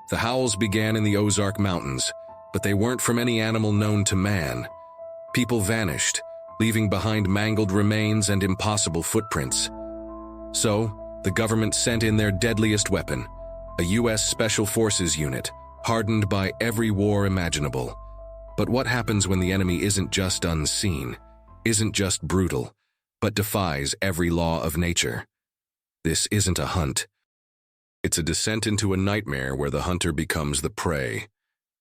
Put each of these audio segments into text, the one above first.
The howls began in the Ozark Mountains, but they weren't from any animal known to man. People vanished, leaving behind mangled remains and impossible footprints. So, the government sent in their deadliest weapon, a U.S. Special Forces unit, hardened by every war imaginable. But what happens when the enemy isn't just unseen, isn't just brutal, but defies every law of nature? This isn't a hunt. It's a descent into a nightmare where the hunter becomes the prey,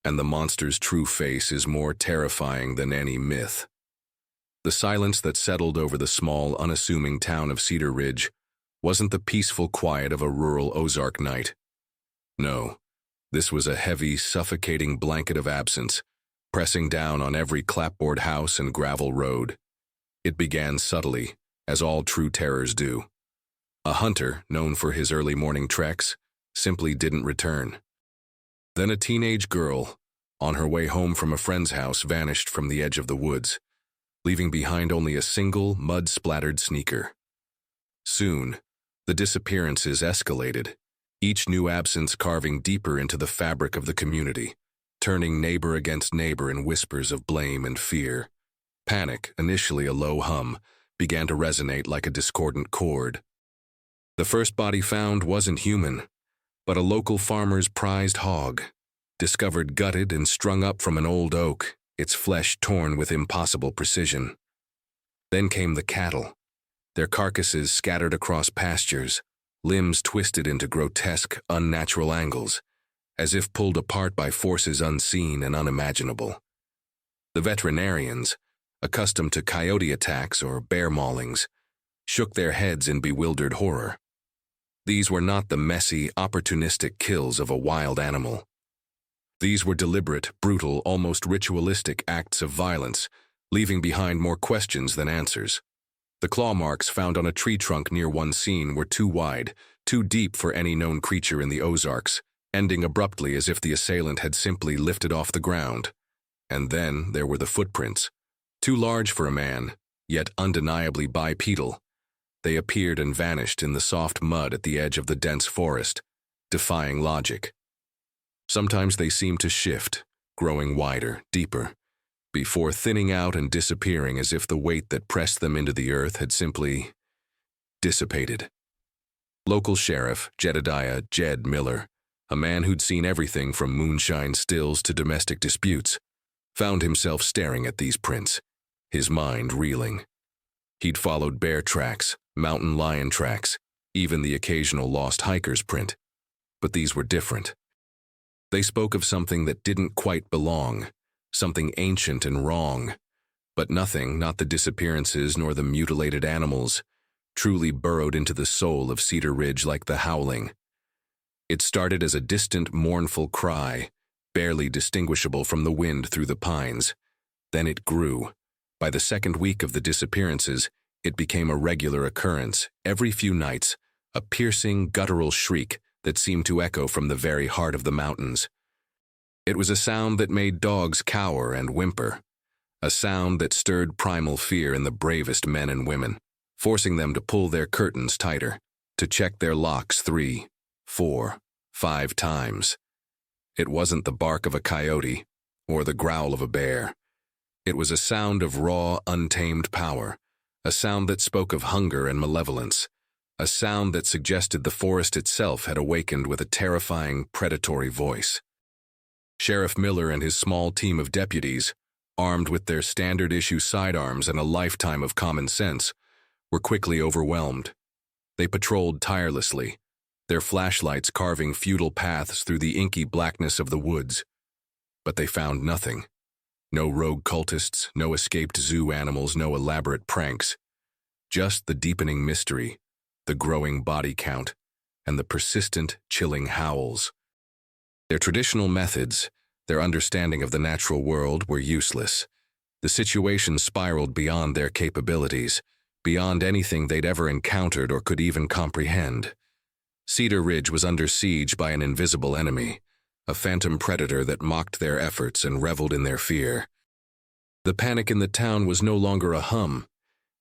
and the monster's true face is more terrifying than any myth. The silence that settled over the small, unassuming town of Cedar Ridge wasn't the peaceful quiet of a rural Ozark night. No, this was a heavy, suffocating blanket of absence, pressing down on every clapboard house and gravel road. It began subtly, as all true terrors do. A hunter, known for his early morning treks, simply didn't return. Then a teenage girl, on her way home from a friend's house, vanished from the edge of the woods, leaving behind only a single mud-splattered sneaker. Soon, the disappearances escalated, each new absence carving deeper into the fabric of the community, turning neighbor against neighbor in whispers of blame and fear. Panic, initially a low hum, began to resonate like a discordant chord. The first body found wasn't human, but a local farmer's prized hog, discovered gutted and strung up from an old oak, its flesh torn with impossible precision. Then came the cattle, their carcasses scattered across pastures, limbs twisted into grotesque, unnatural angles, as if pulled apart by forces unseen and unimaginable. The veterinarians, accustomed to coyote attacks or bear maulings, shook their heads in bewildered horror. These were not the messy, opportunistic kills of a wild animal. These were deliberate, brutal, almost ritualistic acts of violence, leaving behind more questions than answers. The claw marks found on a tree trunk near one scene were too wide, too deep for any known creature in the Ozarks, ending abruptly as if the assailant had simply lifted off the ground. And then there were the footprints, too large for a man, yet undeniably bipedal. They appeared and vanished in the soft mud at the edge of the dense forest, defying logic. Sometimes they seemed to shift, growing wider, deeper, before thinning out and disappearing as if the weight that pressed them into the earth had simply dissipated. Local sheriff, Jedediah "Jed" Miller, a man who'd seen everything from moonshine stills to domestic disputes, found himself staring at these prints, his mind reeling. He'd followed bear tracks, mountain lion tracks, even the occasional lost hiker's print. But these were different. They spoke of something that didn't quite belong, something ancient and wrong. But nothing, not the disappearances nor the mutilated animals, truly burrowed into the soul of Cedar Ridge like the howling. It started as a distant, mournful cry, barely distinguishable from the wind through the pines. Then it grew. By the second week of the disappearances, it became a regular occurrence, every few nights, a piercing, guttural shriek that seemed to echo from the very heart of the mountains. It was a sound that made dogs cower and whimper, a sound that stirred primal fear in the bravest men and women, forcing them to pull their curtains tighter, to check their locks 3, 4, 5 times. It wasn't the bark of a coyote or the growl of a bear. It was a sound of raw, untamed power, a sound that spoke of hunger and malevolence, a sound that suggested the forest itself had awakened with a terrifying, predatory voice. Sheriff Miller and his small team of deputies, armed with their standard-issue sidearms and a lifetime of common sense, were quickly overwhelmed. They patrolled tirelessly, their flashlights carving futile paths through the inky blackness of the woods. But they found nothing. No rogue cultists, no escaped zoo animals, no elaborate pranks. Just the deepening mystery, the growing body count, and the persistent, chilling howls. Their traditional methods, their understanding of the natural world, were useless. The situation spiraled beyond their capabilities, beyond anything they'd ever encountered or could even comprehend. Cedar Ridge was under siege by an invisible enemy, a phantom predator that mocked their efforts and reveled in their fear. The panic in the town was no longer a hum.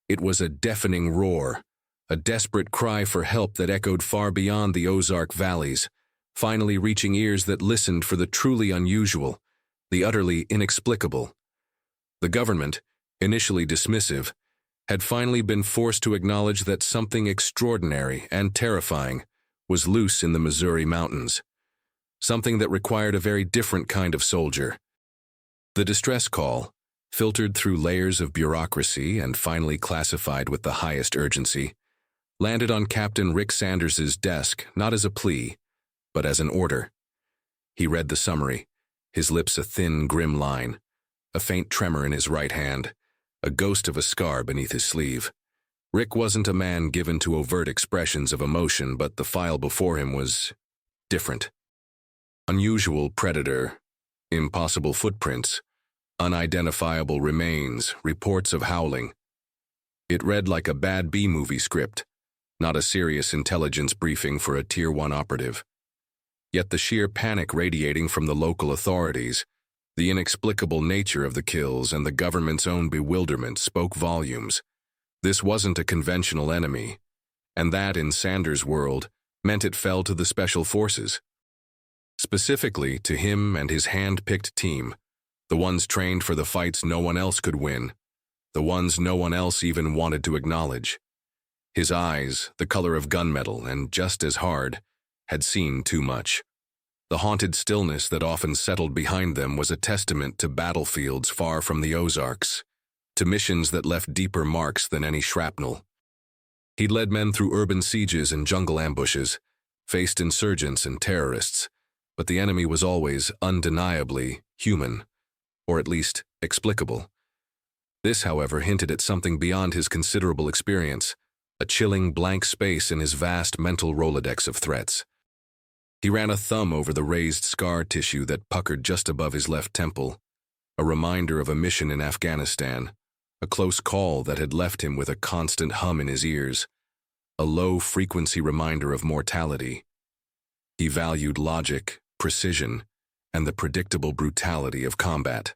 It was a deafening roar, a desperate cry for help that echoed far beyond the Ozark valleys, finally reaching ears that listened for the truly unusual, the utterly inexplicable. The government, initially dismissive, had finally been forced to acknowledge that something extraordinary and terrifying was loose in the Missouri mountains, something that required a very different kind of soldier. The distress call, filtered through layers of bureaucracy and finally classified with the highest urgency, landed on Captain Rick Sanders's desk not as a plea, but as an order. He read the summary, his lips a thin, grim line, a faint tremor in his right hand, a ghost of a scar beneath his sleeve. Rick wasn't a man given to overt expressions of emotion, but the file before him was different. Unusual predator, impossible footprints, unidentifiable remains, reports of howling. It read like a bad B-movie script, not a serious intelligence briefing for a Tier 1 operative. Yet the sheer panic radiating from the local authorities, the inexplicable nature of the kills, and the government's own bewilderment spoke volumes. This wasn't a conventional enemy, and that, in Sanders' world, meant it fell to the special forces. Specifically to him and his hand-picked team, the ones trained for the fights no one else could win, the ones no one else even wanted to acknowledge. His eyes, the color of gunmetal and just as hard, had seen too much. The haunted stillness that often settled behind them was a testament to battlefields far from the Ozarks, to missions that left deeper marks than any shrapnel. He'd led men through urban sieges and jungle ambushes, faced insurgents and terrorists, but the enemy was always undeniably human, or at least explicable. This, however, hinted at something beyond his considerable experience, a chilling blank space in his vast mental Rolodex of threats. He ran a thumb over the raised scar tissue that puckered just above his left temple, a reminder of a mission in Afghanistan, a close call that had left him with a constant hum in his ears, a low-frequency reminder of mortality. He valued logic, precision, and the predictable brutality of combat.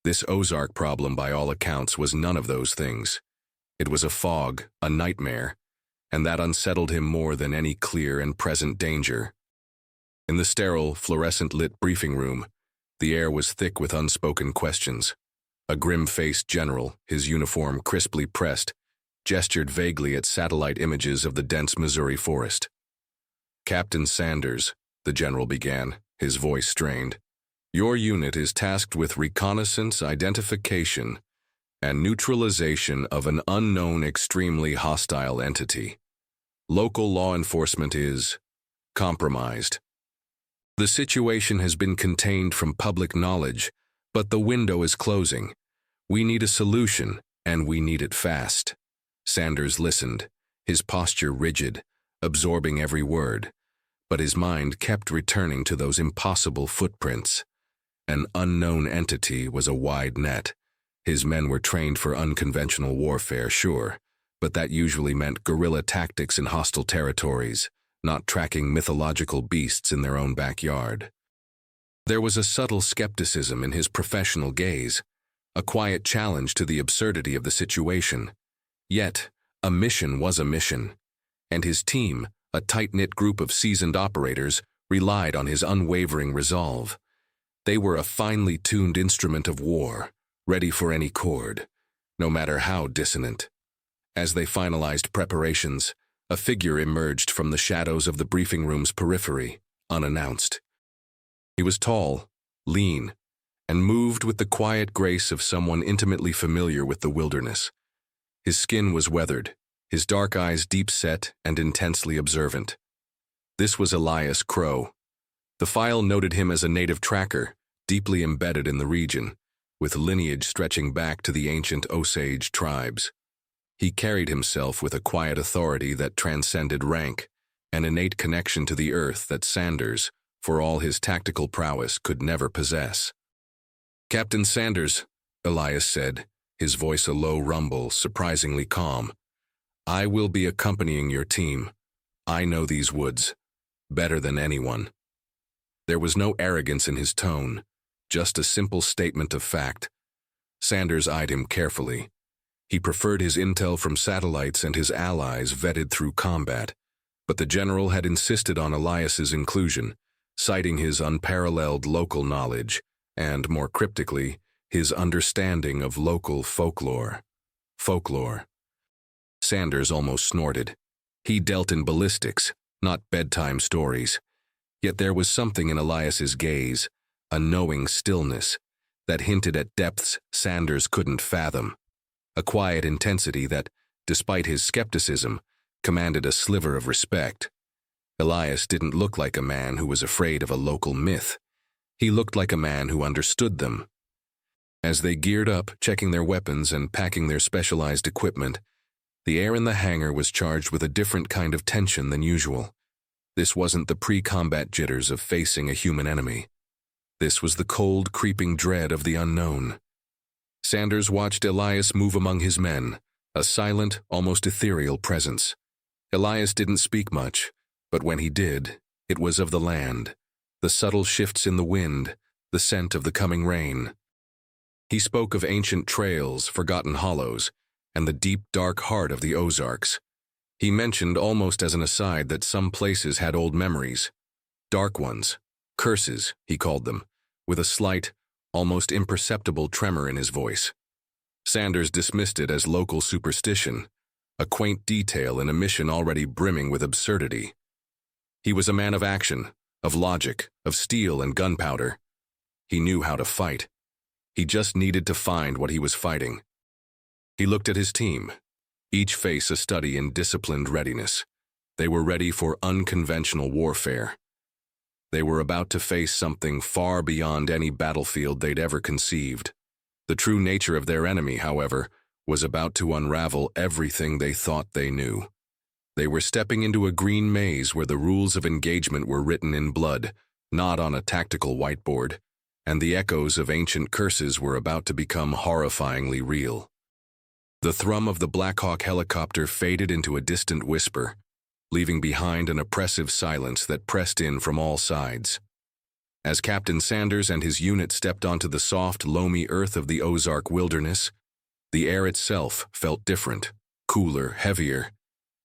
This Ozark problem, by all accounts, was none of those things. It was a fog, a nightmare, and that unsettled him more than any clear and present danger. In the sterile, fluorescent-lit briefing room, the air was thick with unspoken questions. A grim-faced general, his uniform crisply pressed, gestured vaguely at satellite images of the dense Missouri forest. "Captain Sanders," the general began, his voice strained, "your unit is tasked with reconnaissance, identification, and neutralization of an unknown, extremely hostile entity. Local law enforcement is compromised. The situation has been contained from public knowledge, but the window is closing. We need a solution, and we need it fast." Sanders listened, his posture rigid, absorbing every word, but his mind kept returning to those impossible footprints. An unknown entity was a wide net. His men were trained for unconventional warfare, sure, but that usually meant guerrilla tactics in hostile territories, not tracking mythological beasts in their own backyard. There was a subtle skepticism in his professional gaze, a quiet challenge to the absurdity of the situation. Yet, a mission was a mission, and his team, a tight-knit group of seasoned operators, relied on his unwavering resolve. They were a finely tuned instrument of war, ready for any chord, no matter how dissonant. As they finalized preparations, a figure emerged from the shadows of the briefing room's periphery, unannounced. He was tall, lean, and moved with the quiet grace of someone intimately familiar with the wilderness. His skin was weathered, his dark eyes deep-set and intensely observant. This was Elias Crowe. The file noted him as a native tracker, deeply embedded in the region, with lineage stretching back to the ancient Osage tribes. He carried himself with a quiet authority that transcended rank, an innate connection to the earth that Sanders, for all his tactical prowess, could never possess. "Captain Sanders," Elias said, his voice a low rumble, surprisingly calm, "I will be accompanying your team. I know these woods better than anyone." There was no arrogance in his tone, just a simple statement of fact. Sanders eyed him carefully. He preferred his intel from satellites and his allies vetted through combat, But the general had insisted on Elias's inclusion, citing his unparalleled local knowledge and, more cryptically, his understanding of local folklore. Folklore. Sanders almost snorted. He dealt in ballistics, not bedtime stories. Yet there was something in Elias's gaze, a knowing stillness, that hinted at depths Sanders couldn't fathom. A quiet intensity that, despite his skepticism, commanded a sliver of respect. Elias didn't look like a man who was afraid of a local myth. He looked like a man who understood them. As they geared up, checking their weapons and packing their specialized equipment, the air in the hangar was charged with a different kind of tension than usual. This wasn't the pre-combat jitters of facing a human enemy. This was the cold, creeping dread of the unknown. Sanders watched Elias move among his men, a silent, almost ethereal presence. Elias didn't speak much, but when he did, it was of the land, the subtle shifts in the wind, the scent of the coming rain. He spoke of ancient trails, forgotten hollows, and the deep, dark heart of the Ozarks. He mentioned almost as an aside that some places had old memories. Dark ones, curses, he called them, with a slight, almost imperceptible tremor in his voice. Sanders dismissed it as local superstition, a quaint detail in a mission already brimming with absurdity. He was a man of action, of logic, of steel and gunpowder. He knew how to fight. He just needed to find what he was fighting. He looked at his team, each face a study in disciplined readiness. They were ready for unconventional warfare. They were about to face something far beyond any battlefield they'd ever conceived. The true nature of their enemy, however, was about to unravel everything they thought they knew. They were stepping into a green maze where the rules of engagement were written in blood, not on a tactical whiteboard, and the echoes of ancient curses were about to become horrifyingly real. The thrum of the Black Hawk helicopter faded into a distant whisper, leaving behind an oppressive silence that pressed in from all sides. As Captain Sanders and his unit stepped onto the soft, loamy earth of the Ozark wilderness, the air itself felt different, cooler, heavier,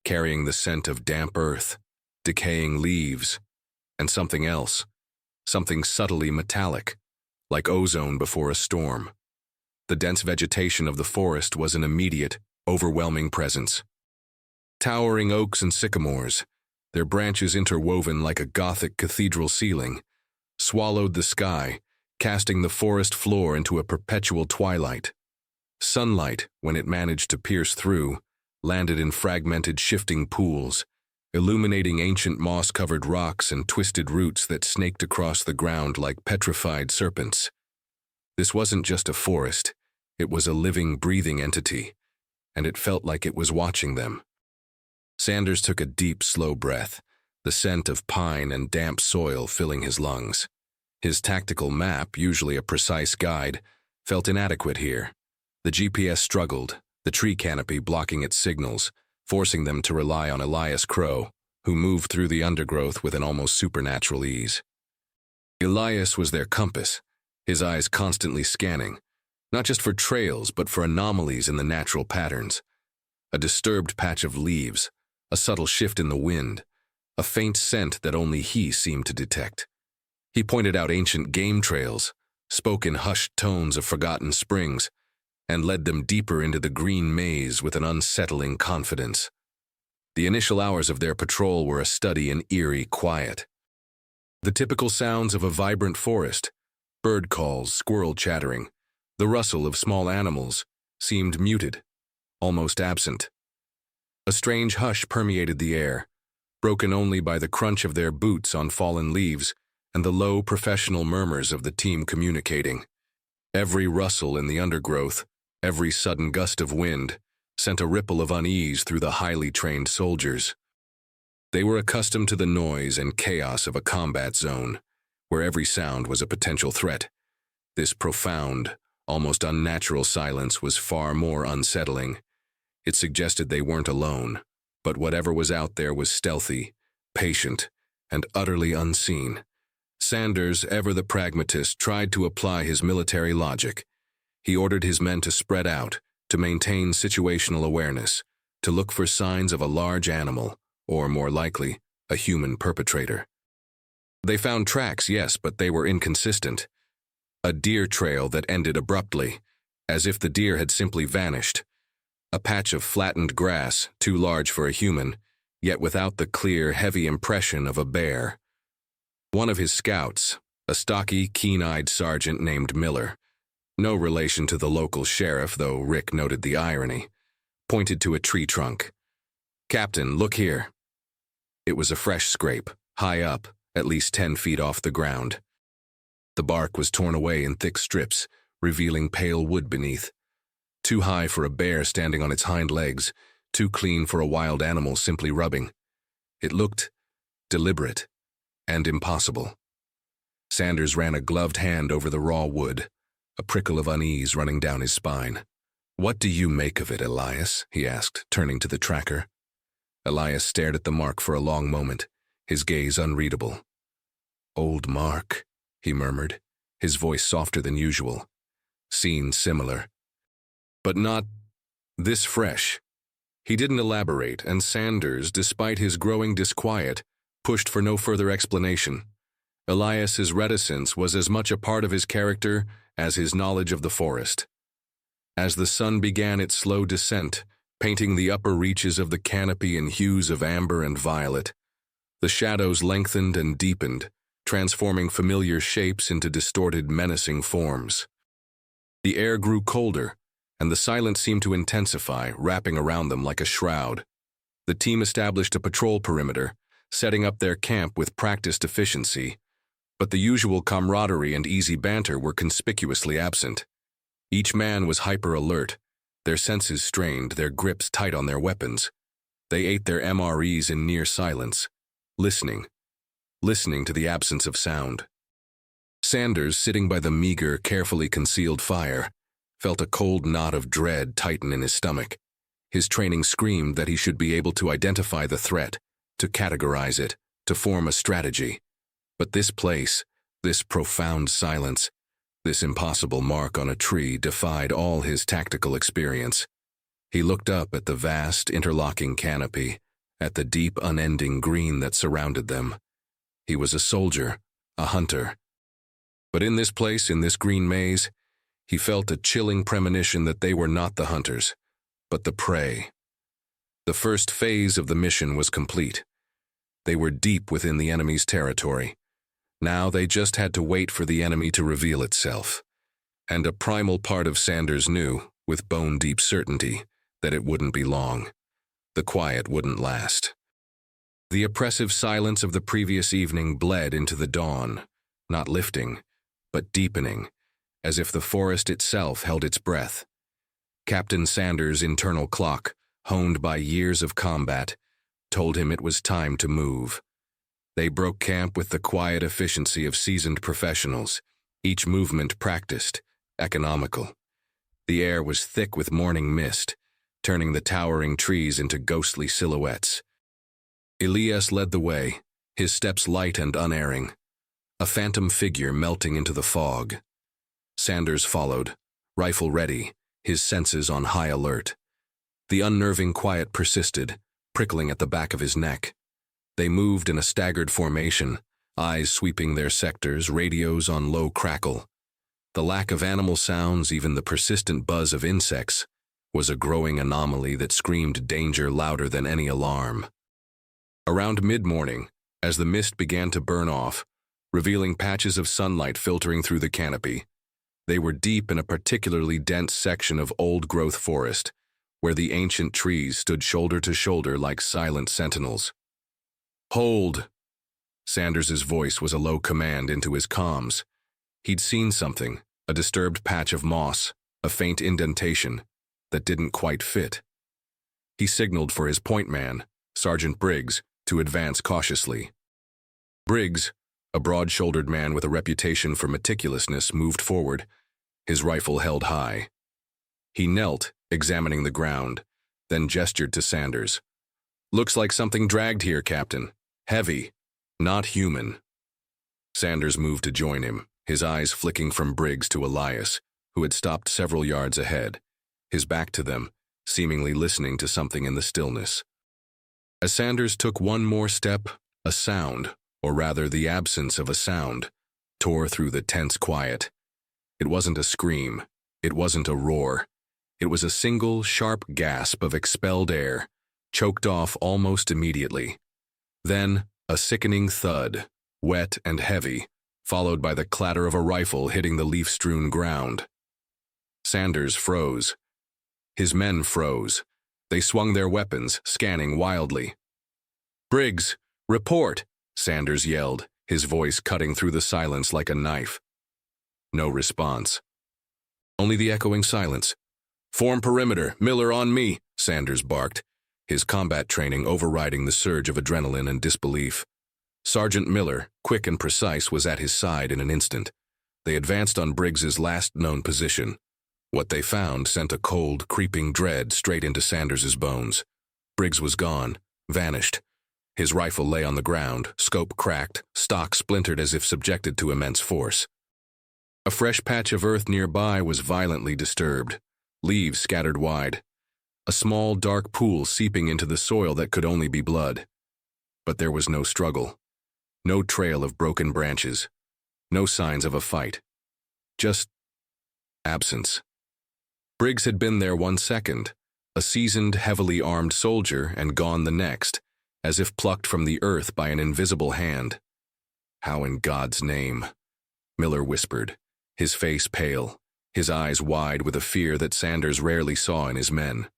carrying the scent of damp earth, decaying leaves, and something else, something subtly metallic, like ozone before a storm. The dense vegetation of the forest was an immediate, overwhelming presence. Towering oaks and sycamores, their branches interwoven like a Gothic cathedral ceiling, swallowed the sky, casting the forest floor into a perpetual twilight. Sunlight, when it managed to pierce through, landed in fragmented shifting pools, illuminating ancient moss-covered rocks and twisted roots that snaked across the ground like petrified serpents. This wasn't just a forest, it was a living, breathing entity, and it felt like it was watching them. Sanders took a deep, slow breath, the scent of pine and damp soil filling his lungs. His tactical map, usually a precise guide, felt inadequate here. The GPS struggled, the tree canopy blocking its signals, forcing them to rely on Elias Crowe, who moved through the undergrowth with an almost supernatural ease. Elias was their compass, his eyes constantly scanning, not just for trails but for anomalies in the natural patterns. A disturbed patch of leaves, a subtle shift in the wind, a faint scent that only he seemed to detect. He pointed out ancient game trails, spoke in hushed tones of forgotten springs, and led them deeper into the green maze with an unsettling confidence. The initial hours of their patrol were a study in eerie quiet. The typical sounds of a vibrant forest, bird calls, squirrel chattering, the rustle of small animals, seemed muted, almost absent. A strange hush permeated the air, broken only by the crunch of their boots on fallen leaves and the low professional murmurs of the team communicating. Every rustle in the undergrowth, every sudden gust of wind, sent a ripple of unease through the highly trained soldiers. They were accustomed to the noise and chaos of a combat zone, where every sound was a potential threat. This profound, almost unnatural silence was far more unsettling. It suggested they weren't alone, but whatever was out there was stealthy, patient, and utterly unseen. Sanders, ever the pragmatist, tried to apply his military logic. He ordered his men to spread out, to maintain situational awareness, to look for signs of a large animal, or more likely, a human perpetrator. They found tracks, yes, but they were inconsistent. A deer trail that ended abruptly, as if the deer had simply vanished. A patch of flattened grass, too large for a human, yet without the clear, heavy impression of a bear. One of his scouts, a stocky, keen-eyed sergeant named Miller, no relation to the local sheriff, though Rick noted the irony, pointed to a tree trunk. "Captain, look here." It was a fresh scrape, high up, at least 10 feet off the ground. The bark was torn away in thick strips, revealing pale wood beneath. Too high for a bear standing on its hind legs, too clean for a wild animal simply rubbing. It looked deliberate and impossible. Sanders ran a gloved hand over the raw wood, a prickle of unease running down his spine. "What do you make of it, Elias?" he asked, turning to the tracker. Elias stared at the mark for a long moment, his gaze unreadable. "Old mark," he murmured, his voice softer than usual. "Seen similar. But not this fresh." He didn't elaborate, and Sanders, despite his growing disquiet, pushed for no further explanation. Elias's reticence was as much a part of his character as his knowledge of the forest. As the sun began its slow descent, painting the upper reaches of the canopy in hues of amber and violet, the shadows lengthened and deepened, transforming familiar shapes into distorted, menacing forms. The air grew colder, and the silence seemed to intensify, wrapping around them like a shroud. The team established a patrol perimeter, setting up their camp with practiced efficiency, but the usual camaraderie and easy banter were conspicuously absent. Each man was hyper-alert, their senses strained, their grips tight on their weapons. They ate their MREs in near silence, listening to the absence of sound. Sanders, sitting by the meager, carefully concealed fire, felt a cold knot of dread tighten in his stomach. His training screamed that he should be able to identify the threat, to categorize it, to form a strategy. But this place, this profound silence, this impossible mark on a tree defied all his tactical experience. He looked up at the vast, interlocking canopy, at the deep, unending green that surrounded them. He was a soldier, a hunter. But in this place, in this green maze, he felt a chilling premonition that they were not the hunters, but the prey. The first phase of the mission was complete. They were deep within the enemy's territory. Now they just had to wait for the enemy to reveal itself. And a primal part of Sanders knew, with bone-deep certainty, that it wouldn't be long. The quiet wouldn't last. The oppressive silence of the previous evening bled into the dawn, not lifting, but deepening, as if the forest itself held its breath. Captain Sanders' internal clock, honed by years of combat, told him it was time to move. They broke camp with the quiet efficiency of seasoned professionals, each movement practiced, economical. The air was thick with morning mist, turning the towering trees into ghostly silhouettes. Elias led the way, his steps light and unerring, a phantom figure melting into the fog. Sanders followed, rifle ready, his senses on high alert. The unnerving quiet persisted, prickling at the back of his neck. They moved in a staggered formation, eyes sweeping their sectors, radios on low crackle. The lack of animal sounds, even the persistent buzz of insects, was a growing anomaly that screamed danger louder than any alarm. Around mid-morning, as the mist began to burn off, revealing patches of sunlight filtering through the canopy, they were deep in a particularly dense section of old-growth forest, where the ancient trees stood shoulder to shoulder like silent sentinels. "Hold!" Sanders's voice was a low command into his comms. He'd seen something, a disturbed patch of moss, a faint indentation, that didn't quite fit. He signaled for his point man, Sergeant Briggs, to advance cautiously. Briggs, a broad-shouldered man with a reputation for meticulousness, moved forward, his rifle held high. He knelt, examining the ground, then gestured to Sanders. "Looks like something dragged here, Captain. Heavy, not human." Sanders moved to join him, his eyes flicking from Briggs to Elias, who had stopped several yards ahead, his back to them, seemingly listening to something in the stillness. As Sanders took one more step, a sound, or rather the absence of a sound, tore through the tense quiet. It wasn't a scream. It wasn't a roar. It was a single, sharp gasp of expelled air, choked off almost immediately. Then, a sickening thud, wet and heavy, followed by the clatter of a rifle hitting the leaf-strewn ground. Sanders froze. His men froze. They swung their weapons, scanning wildly. "Briggs, report!" Sanders yelled, his voice cutting through the silence like a knife. No response. Only the echoing silence. "Form perimeter, Miller on me," Sanders barked, his combat training overriding the surge of adrenaline and disbelief. Sergeant Miller, quick and precise, was at his side in an instant. They advanced on Briggs's last known position. What they found sent a cold, creeping dread straight into Sanders's bones. Briggs was gone, vanished. His rifle lay on the ground, scope cracked, stock splintered as if subjected to immense force. A fresh patch of earth nearby was violently disturbed, leaves scattered wide. A small, dark pool seeping into the soil that could only be blood. But there was no struggle. No trail of broken branches. No signs of a fight. Just absence. Briggs had been there 1 second, a seasoned, heavily armed soldier, and gone the next, as if plucked from the earth by an invisible hand. "How in God's name?" Miller whispered, his face pale, his eyes wide with a fear that Sanders rarely saw in his men.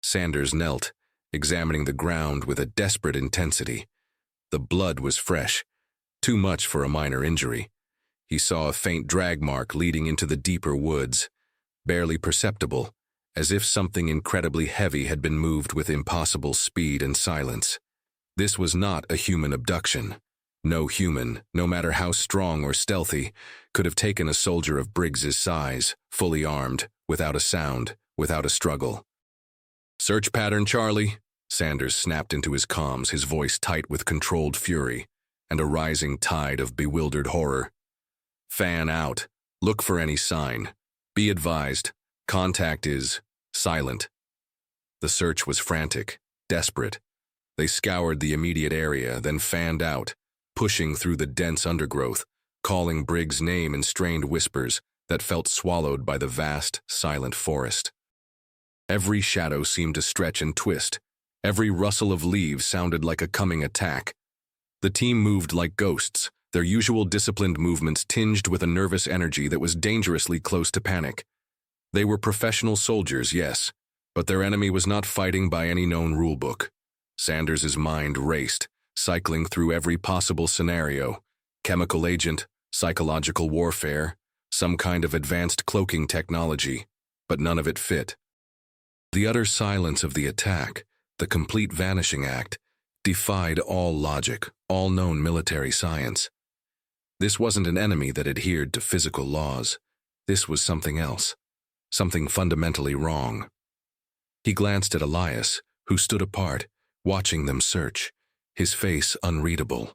Sanders knelt, examining the ground with a desperate intensity. The blood was fresh, too much for a minor injury. He saw a faint drag mark leading into the deeper woods, barely perceptible, as if something incredibly heavy had been moved with impossible speed and silence. This was not a human abduction. No human, no matter how strong or stealthy, could have taken a soldier of Briggs's size, fully armed, without a sound, without a struggle. "Search pattern, Charlie," Sanders snapped into his comms, his voice tight with controlled fury and a rising tide of bewildered horror. "Fan out. Look for any sign. Be advised, contact is silent." The search was frantic, desperate. They scoured the immediate area, then fanned out, pushing through the dense undergrowth, calling Briggs' name in strained whispers that felt swallowed by the vast, silent forest. Every shadow seemed to stretch and twist. Every rustle of leaves sounded like a coming attack. The team moved like ghosts, their usual disciplined movements tinged with a nervous energy that was dangerously close to panic. They were professional soldiers, yes, but their enemy was not fighting by any known rulebook. Sanders's mind raced, cycling through every possible scenario: chemical agent, psychological warfare, some kind of advanced cloaking technology, but none of it fit. The utter silence of the attack, the complete vanishing act, defied all logic, all known military science. This wasn't an enemy that adhered to physical laws. This was something else, something fundamentally wrong. He glanced at Elias, who stood apart, watching them search, his face unreadable.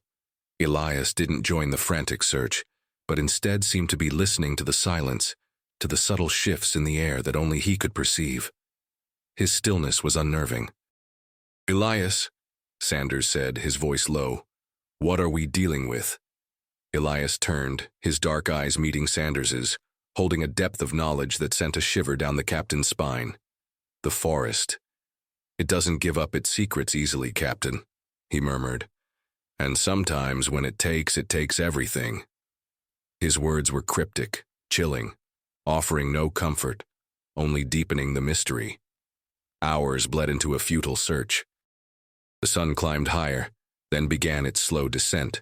Elias didn't join the frantic search, but instead seemed to be listening to the silence, to the subtle shifts in the air that only he could perceive. His stillness was unnerving. "Elias," Sanders said, his voice low, "what are we dealing with?" Elias turned, his dark eyes meeting Sanders's, holding a depth of knowledge that sent a shiver down the captain's spine. "The forest. It doesn't give up its secrets easily, Captain," he murmured. "And sometimes when it takes everything." His words were cryptic, chilling, offering no comfort, only deepening the mystery. Hours bled into a futile search. The sun climbed higher, then began its slow descent,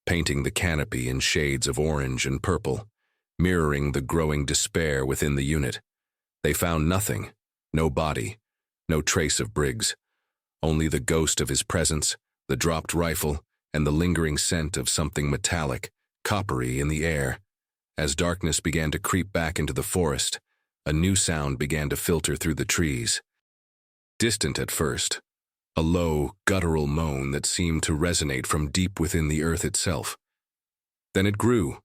painting the canopy in shades of orange and purple, mirroring the growing despair within the unit. They found nothing, no body, no trace of Briggs, only the ghost of his presence, the dropped rifle, and the lingering scent of something metallic, coppery in the air. As darkness began to creep back into the forest, a new sound began to filter through the trees. Distant at first, a low, guttural moan that seemed to resonate from deep within the earth itself. Then it grew,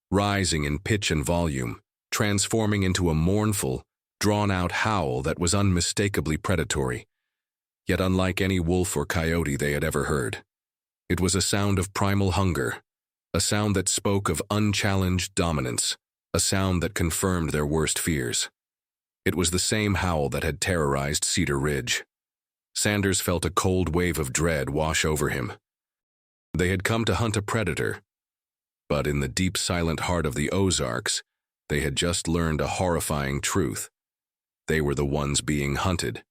rising in pitch and volume, transforming into a mournful, drawn-out howl that was unmistakably predatory. yet unlike any wolf or coyote they had ever heard. It was a sound of primal hunger, a sound that spoke of unchallenged dominance, a sound that confirmed their worst fears. It was the same howl that had terrorized Cedar Ridge. Sanders felt a cold wave of dread wash over him. They had come to hunt a predator, but in the deep silent heart of the Ozarks, they had just learned a horrifying truth. They were the ones being hunted.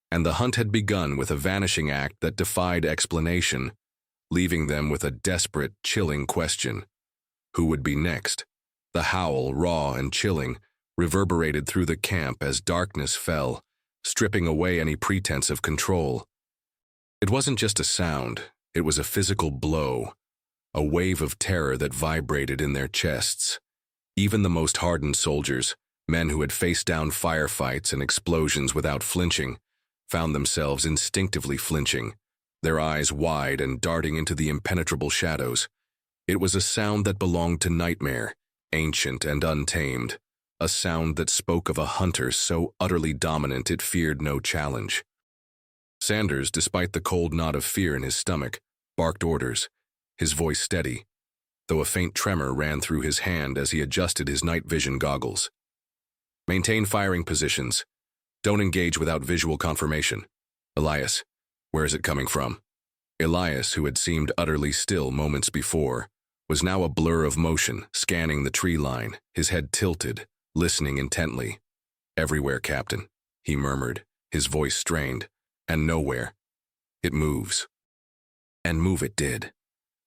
And the hunt had begun with a vanishing act that defied explanation, leaving them with a desperate, chilling question. Who would be next? The howl, raw and chilling, reverberated through the camp as darkness fell, stripping away any pretense of control. It wasn't just a sound, it was a physical blow, a wave of terror that vibrated in their chests. Even the most hardened soldiers, men who had faced down firefights and explosions without flinching, found themselves instinctively flinching, their eyes wide and darting into the impenetrable shadows. It was a sound that belonged to nightmare, ancient and untamed, a sound that spoke of a hunter so utterly dominant it feared no challenge. Sanders, despite the cold knot of fear in his stomach, barked orders, his voice steady, though a faint tremor ran through his hand as he adjusted his night vision goggles. Maintain firing positions. Don't engage without visual confirmation. Elias, where is it coming from? Elias, who had seemed utterly still moments before, was now a blur of motion, scanning the tree line, his head tilted, listening intently. Everywhere, Captain, he murmured, his voice strained. And nowhere. It moves. And move it did.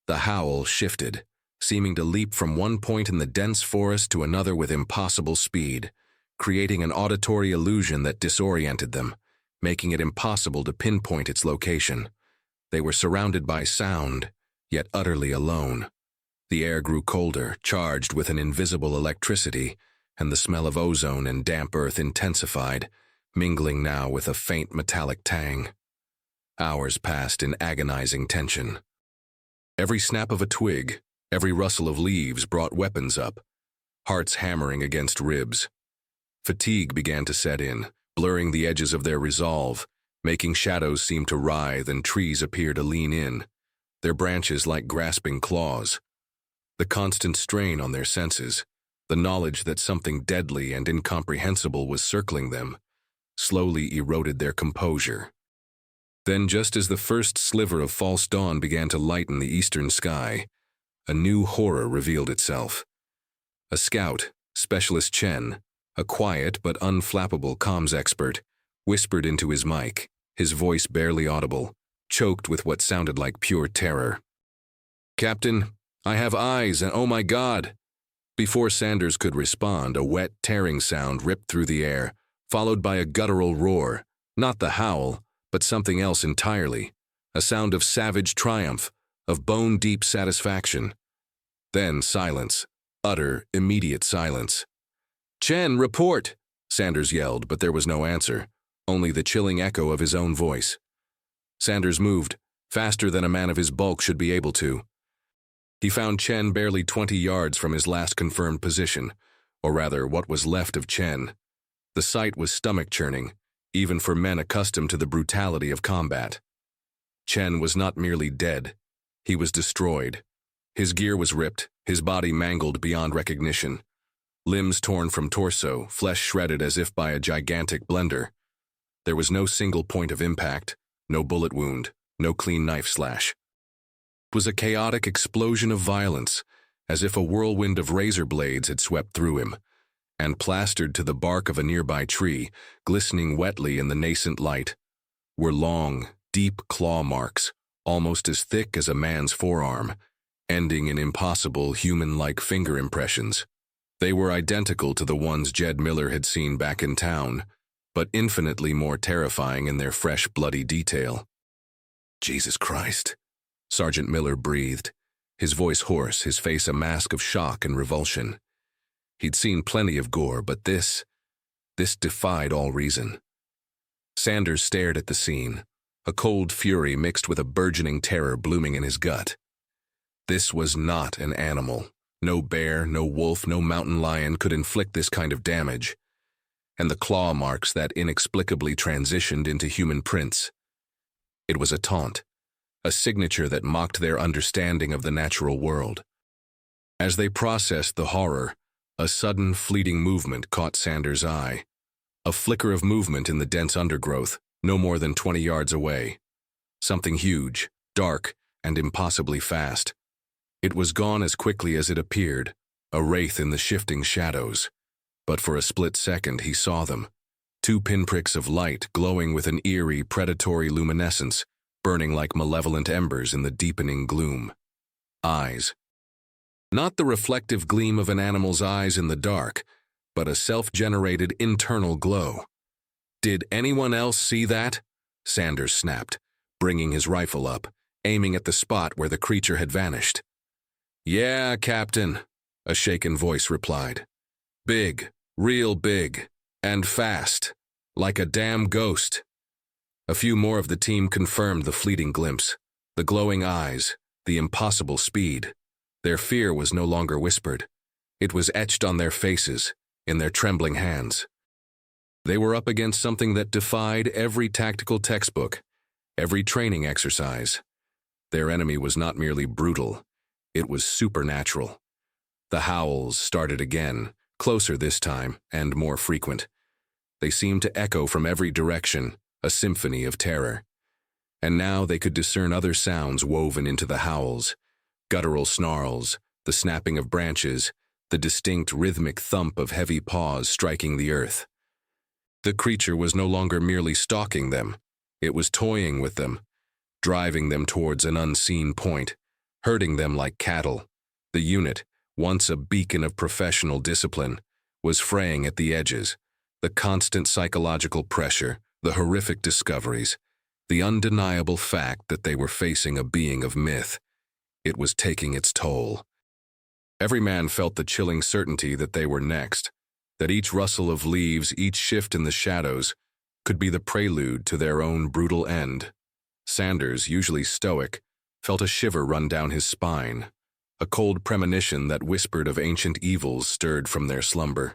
The howl shifted, seeming to leap from one point in the dense forest to another with impossible speed, creating an auditory illusion that disoriented them, making it impossible to pinpoint its location. They were surrounded by sound, yet utterly alone. The air grew colder, charged with an invisible electricity, and the smell of ozone and damp earth intensified, mingling now with a faint metallic tang. Hours passed in agonizing tension. Every snap of a twig, every rustle of leaves brought weapons up, hearts hammering against ribs. Fatigue began to set in, blurring the edges of their resolve, making shadows seem to writhe and trees appear to lean in, their branches like grasping claws. The constant strain on their senses, the knowledge that something deadly and incomprehensible was circling them, slowly eroded their composure. Then, just as the first sliver of false dawn began to lighten the eastern sky, a new horror revealed itself. A scout, Specialist Chen, a quiet but unflappable comms expert, whispered into his mic, his voice barely audible, choked with what sounded like pure terror. "Captain, I have eyes, and oh my God!" Before Sanders could respond, a wet, tearing sound ripped through the air, followed by a guttural roar, not the howl, but something else entirely, a sound of savage triumph, of bone-deep satisfaction. Then silence, utter, immediate silence. "Chen, report!" Sanders yelled, but there was no answer, only the chilling echo of his own voice. Sanders moved, faster than a man of his bulk should be able to. He found Chen barely 20 yards from his last confirmed position, or rather, what was left of Chen. The sight was stomach-churning, even for men accustomed to the brutality of combat. Chen was not merely dead. He was destroyed. His gear was ripped, his body mangled beyond recognition. Limbs torn from torso, flesh shredded as if by a gigantic blender. There was no single point of impact, no bullet wound, no clean knife slash. It was a chaotic explosion of violence, as if a whirlwind of razor blades had swept through him, and plastered to the bark of a nearby tree, glistening wetly in the nascent light, were long, deep claw marks, almost as thick as a man's forearm, ending in impossible human-like finger impressions. They were identical to the ones Jed Miller had seen back in town, but infinitely more terrifying in their fresh, bloody detail. "Jesus Christ," Sergeant Miller breathed, his voice hoarse, his face a mask of shock and revulsion. He'd seen plenty of gore, but this defied all reason. Sanders stared at the scene, a cold fury mixed with a burgeoning terror blooming in his gut. This was not an animal. No bear, no wolf, no mountain lion could inflict this kind of damage. And the claw marks that inexplicably transitioned into human prints, It was a taunt, a signature that mocked their understanding of the natural world. As they processed the horror, a sudden, fleeting movement caught Sanders' eye. A flicker of movement in the dense undergrowth, no more than 20 yards away. Something huge, dark, and impossibly fast. It was gone as quickly as it appeared, a wraith in the shifting shadows. But for a split second he saw them. 2 pinpricks of light glowing with an eerie, predatory luminescence, burning like malevolent embers in the deepening gloom. Eyes. Not the reflective gleam of an animal's eyes in the dark, but a self-generated internal glow. "Did anyone else see that?" Sanders snapped, bringing his rifle up, aiming at the spot where the creature had vanished. "Yeah, Captain," a shaken voice replied. "Big, real big, and fast, like a damn ghost." A few more of the team confirmed the fleeting glimpse, the glowing eyes, the impossible speed. Their fear was no longer whispered. It was etched on their faces, in their trembling hands. They were up against something that defied every tactical textbook, every training exercise. Their enemy was not merely brutal, it was supernatural. The howls started again, closer this time, and more frequent. They seemed to echo from every direction, a symphony of terror. And now they could discern other sounds woven into the howls, guttural snarls, the snapping of branches, the distinct rhythmic thump of heavy paws striking the earth. The creature was no longer merely stalking them, it was toying with them, driving them towards an unseen point, herding them like cattle. The unit, once a beacon of professional discipline, was fraying at the edges. The constant psychological pressure, the horrific discoveries, the undeniable fact that they were facing a being of myth. It was taking its toll. Every man felt the chilling certainty that they were next, that each rustle of leaves, each shift in the shadows, could be the prelude to their own brutal end. Sanders, usually stoic, felt a shiver run down his spine. A cold premonition that whispered of ancient evils stirred from their slumber.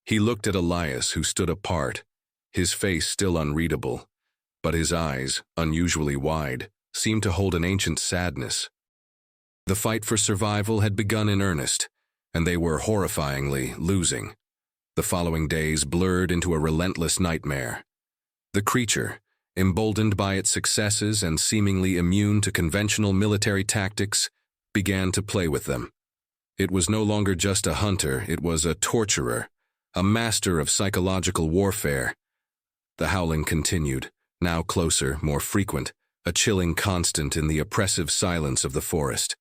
He looked at Elias, who stood apart, his face still unreadable, but his eyes, unusually wide, seemed to hold an ancient sadness. The fight for survival had begun in earnest, and they were horrifyingly losing. The following days blurred into a relentless nightmare. The creature, emboldened by its successes and seemingly immune to conventional military tactics, began to play with them. It was no longer just a hunter, it was a torturer, a master of psychological warfare. The howling continued, now closer, more frequent, a chilling constant in the oppressive silence of the forest.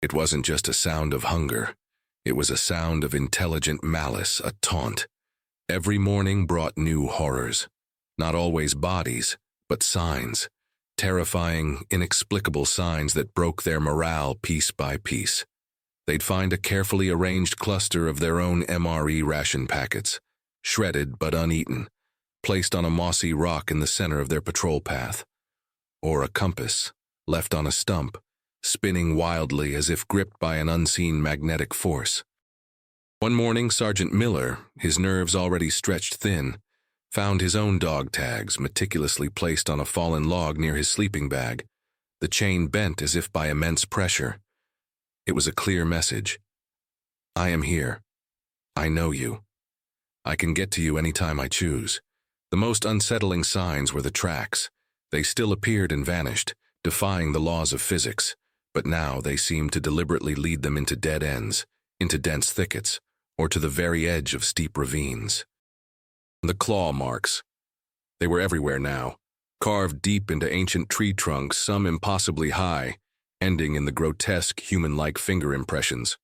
It wasn't just a sound of hunger. It was a sound of intelligent malice, a taunt. Every morning brought new horrors. Not always bodies, but signs. Terrifying, inexplicable signs that broke their morale piece by piece. They'd find a carefully arranged cluster of their own MRE ration packets, shredded but uneaten, placed on a mossy rock in the center of their patrol path. Or a compass, left on a stump, spinning wildly as if gripped by an unseen magnetic force. One morning, Sergeant Miller, his nerves already stretched thin, found his own dog tags meticulously placed on a fallen log near his sleeping bag, the chain bent as if by immense pressure. It was a clear message. I am here. I know you. I can get to you anytime I choose. The most unsettling signs were the tracks. They still appeared and vanished, defying the laws of physics, but now they seemed to deliberately lead them into dead ends, into dense thickets, or to the very edge of steep ravines. The claw marks. They were everywhere now, carved deep into ancient tree trunks, some impossibly high, ending in the grotesque human-like finger impressions.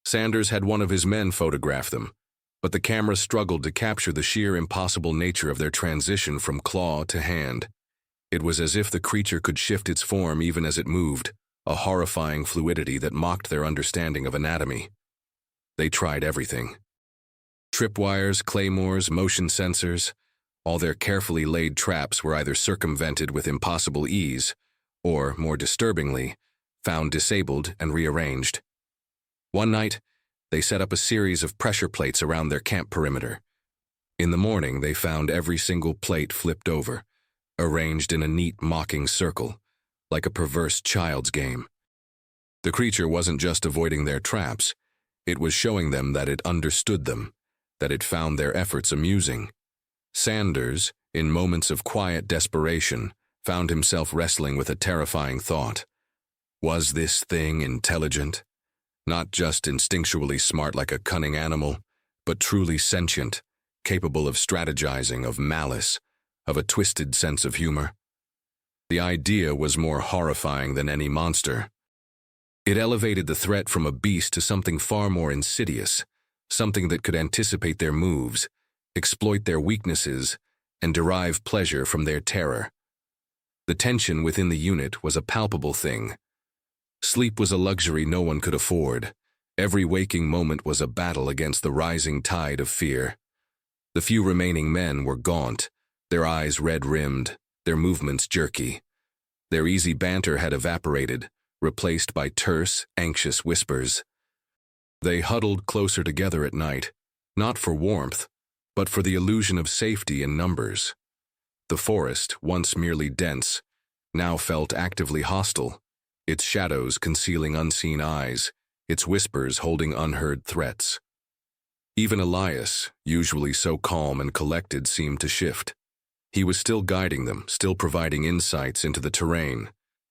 Sanders had one of his men photograph them, but the camera struggled to capture the sheer impossible nature of their transition from claw to hand. It was as if the creature could shift its form even as it moved, a horrifying fluidity that mocked their understanding of anatomy. They tried everything. Tripwires, claymores, motion sensors, all their carefully laid traps were either circumvented with impossible ease, or, more disturbingly, found disabled and rearranged. One night, they set up a series of pressure plates around their camp perimeter. In the morning, they found every single plate flipped over, arranged in a neat, mocking circle, like a perverse child's game. The creature wasn't just avoiding their traps, it was showing them that it understood them, that it found their efforts amusing. Sanders, in moments of quiet desperation, found himself wrestling with a terrifying thought. Was this thing intelligent? Not just instinctually smart like a cunning animal, but truly sentient, capable of strategizing, of malice, of a twisted sense of humor. The idea was more horrifying than any monster. It elevated the threat from a beast to something far more insidious, something that could anticipate their moves, exploit their weaknesses, and derive pleasure from their terror. The tension within the unit was a palpable thing. Sleep was a luxury no one could afford. Every waking moment was a battle against the rising tide of fear. The few remaining men were gaunt, their eyes red-rimmed, their movements jerky. Their easy banter had evaporated, replaced by terse, anxious whispers. They huddled closer together at night, not for warmth, but for the illusion of safety in numbers. The forest, once merely dense, now felt actively hostile, its shadows concealing unseen eyes, its whispers holding unheard threats. Even Elias, usually so calm and collected, seemed to shift. He was still guiding them, still providing insights into the terrain,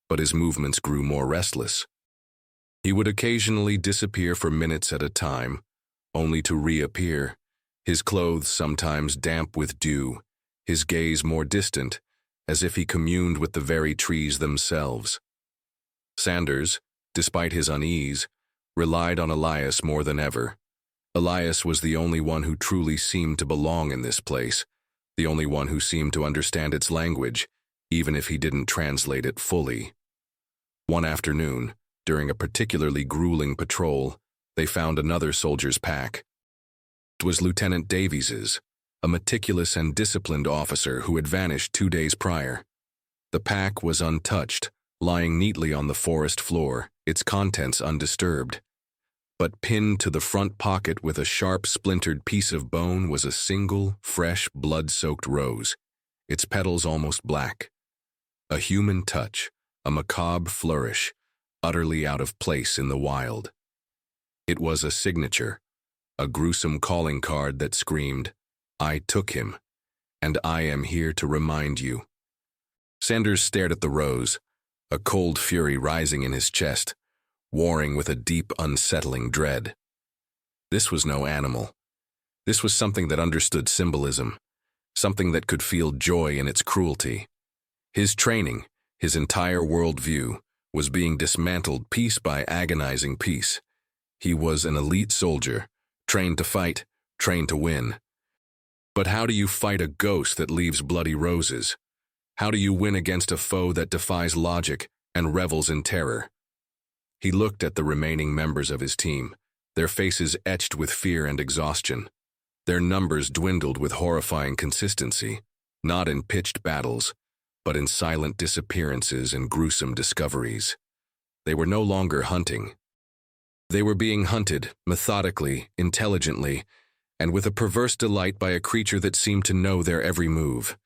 but his movements grew more restless. He would occasionally disappear for minutes at a time, only to reappear, his clothes sometimes damp with dew, his gaze more distant, as if he communed with the very trees themselves. Sanders, despite his unease, relied on Elias more than ever. Elias was the only one who truly seemed to belong in this place, the only one who seemed to understand its language, even if he didn't translate it fully. One afternoon, during a particularly grueling patrol, they found another soldier's pack. It was Lieutenant Davies's, a meticulous and disciplined officer who had vanished 2 days prior. The pack was untouched, lying neatly on the forest floor, its contents undisturbed. But pinned to the front pocket with a sharp, splintered piece of bone was a single, fresh, blood-soaked rose, its petals almost black. A human touch, a macabre flourish, utterly out of place in the wild. It was a signature, a gruesome calling card that screamed, "I took him, and I am here to remind you." Sanders stared at the rose, a cold fury rising in his chest, warring with a deep, unsettling dread. This was no animal. This was something that understood symbolism, something that could feel joy in its cruelty. His training, his entire worldview, was being dismantled piece by agonizing piece. He was an elite soldier, trained to fight, trained to win. But how do you fight a ghost that leaves bloody roses? How do you win against a foe that defies logic and revels in terror? He looked at the remaining members of his team, their faces etched with fear and exhaustion. Their numbers dwindled with horrifying consistency, not in pitched battles, but in silent disappearances and gruesome discoveries. They were no longer hunting. They were being hunted, methodically, intelligently, and with a perverse delight by a creature that seemed to know their every move.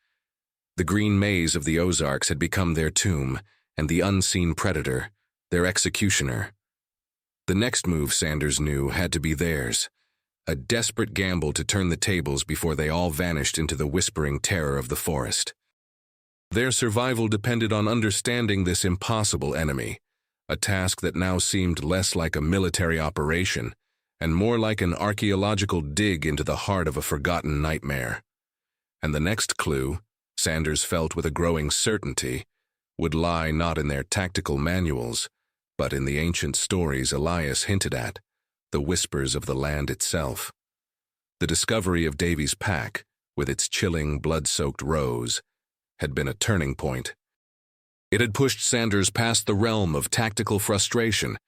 The green maze of the Ozarks had become their tomb, and the unseen predator, their executioner. The next move, Sanders knew, had to be theirs, a desperate gamble to turn the tables before they all vanished into the whispering terror of the forest. Their survival depended on understanding this impossible enemy, a task that now seemed less like a military operation and more like an archaeological dig into the heart of a forgotten nightmare. And the next clue, Sanders felt with a growing certainty, would lie not in their tactical manuals, but in the ancient stories Elias hinted at, the whispers of the land itself. The discovery of Davies' pack, with its chilling, blood-soaked rose, had been a turning point. It had pushed Sanders past the realm of tactical frustration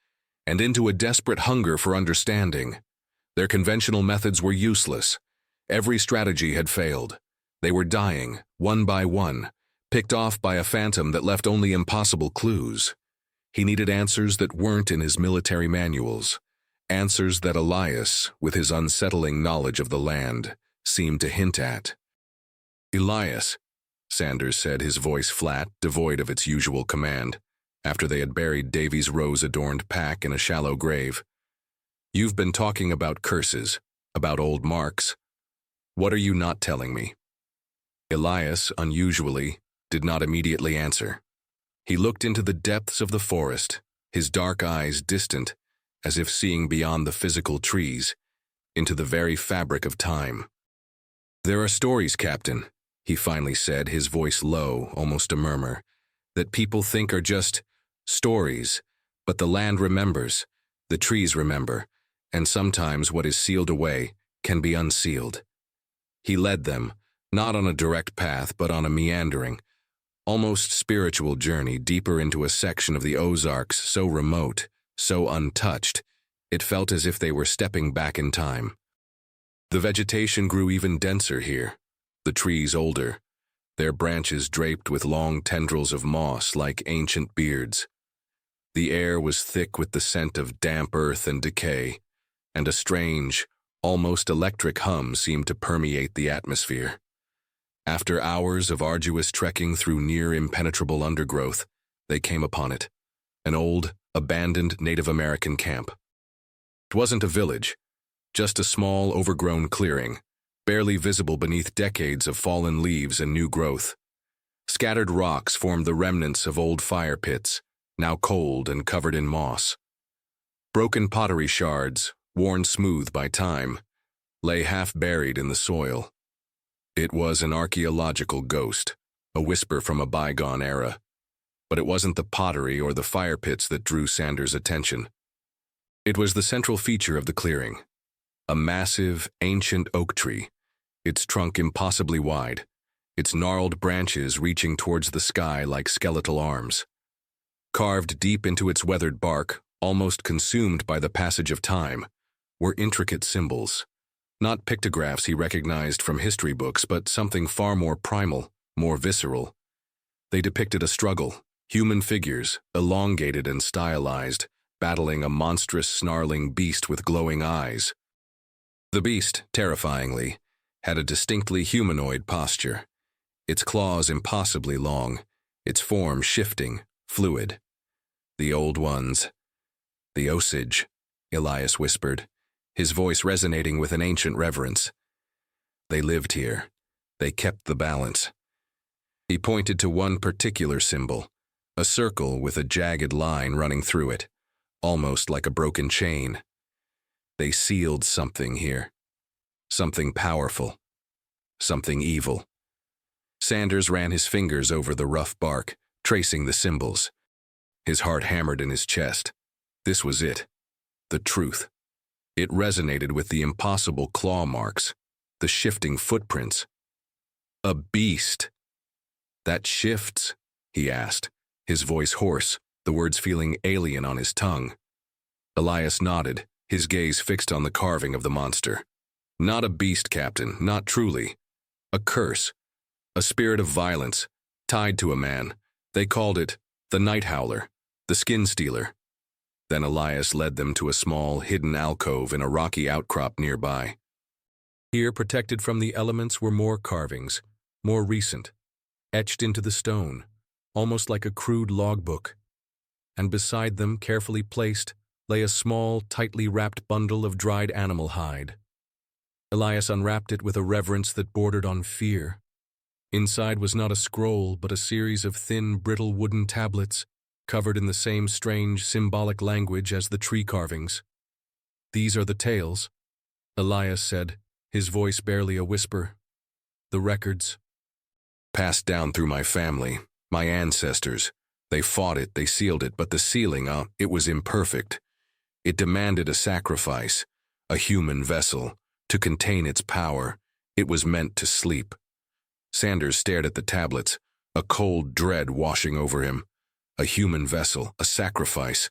and into a desperate hunger for understanding. Their conventional methods were useless. Every strategy had failed. They were dying, one by one, picked off by a phantom that left only impossible clues. He needed answers that weren't in his military manuals, answers that Elias, with his unsettling knowledge of the land, seemed to hint at. Elias, Sanders said, his voice flat, devoid of its usual command, after they had buried Davy's rose-adorned pack in a shallow grave. "You've been talking about curses, about old marks. What are you not telling me?" Elias, unusually, did not immediately answer. He looked into the depths of the forest, his dark eyes distant, as if seeing beyond the physical trees, into the very fabric of time. "There are stories, Captain," he finally said, his voice low, almost a murmur, "that people think are just stories, but the land remembers, the trees remember, and sometimes what is sealed away can be unsealed." He led them, not on a direct path, but on a meandering, almost spiritual journey deeper into a section of the Ozarks so remote, so untouched, it felt as if they were stepping back in time. The vegetation grew even denser here, the trees older, their branches draped with long tendrils of moss like ancient beards. The air was thick with the scent of damp earth and decay, and a strange, almost electric hum seemed to permeate the atmosphere. After hours of arduous trekking through near-impenetrable undergrowth, they came upon it, an old, abandoned Native American camp. It wasn't a village, just a small, overgrown clearing, barely visible beneath decades of fallen leaves and new growth. Scattered rocks formed the remnants of old fire pits, now cold and covered in moss. Broken pottery shards, worn smooth by time, lay half-buried in the soil. It was an archaeological ghost, a whisper from a bygone era. But it wasn't the pottery or the fire pits that drew Sanders' attention. It was the central feature of the clearing, a massive, ancient oak tree, its trunk impossibly wide, its gnarled branches reaching towards the sky like skeletal arms. Carved deep into its weathered bark, almost consumed by the passage of time, were intricate symbols. Not pictographs he recognized from history books, but something far more primal, more visceral. They depicted a struggle, human figures, elongated and stylized, battling a monstrous, snarling beast with glowing eyes. The beast, terrifyingly, had a distinctly humanoid posture, its claws impossibly long, its form shifting, fluid. "The old ones. The Osage," Elias whispered, his voice resonating with an ancient reverence. "They lived here. They kept the balance." He pointed to one particular symbol, a circle with a jagged line running through it, almost like a broken chain. "They sealed something here. Something powerful. Something evil." Sanders ran his fingers over the rough bark, tracing the symbols. His heart hammered in his chest. This was it. The truth. It resonated with the impossible claw marks, the shifting footprints. A beast. "That shifts?" he asked, his voice hoarse, the words feeling alien on his tongue. Elias nodded, his gaze fixed on the carving of the monster. "Not a beast, Captain, not truly. A curse. A spirit of violence, tied to a man. They called it the night howler, the skin stealer." Then Elias led them to a small, hidden alcove in a rocky outcrop nearby. Here, protected from the elements, were more carvings, more recent, etched into the stone, almost like a crude logbook. And beside them, carefully placed, lay a small, tightly wrapped bundle of dried animal hide. Elias unwrapped it with a reverence that bordered on fear. Inside was not a scroll, but a series of thin, brittle wooden tablets, covered in the same strange, symbolic language as the tree carvings. "These are the tales," Elias said, his voice barely a whisper. "The records. Passed down through my family, my ancestors. They fought it, they sealed it, but the sealing, it was imperfect. It demanded a sacrifice, a human vessel, to contain its power. It was meant to sleep." Sanders stared at the tablets, a cold dread washing over him. A human vessel, a sacrifice.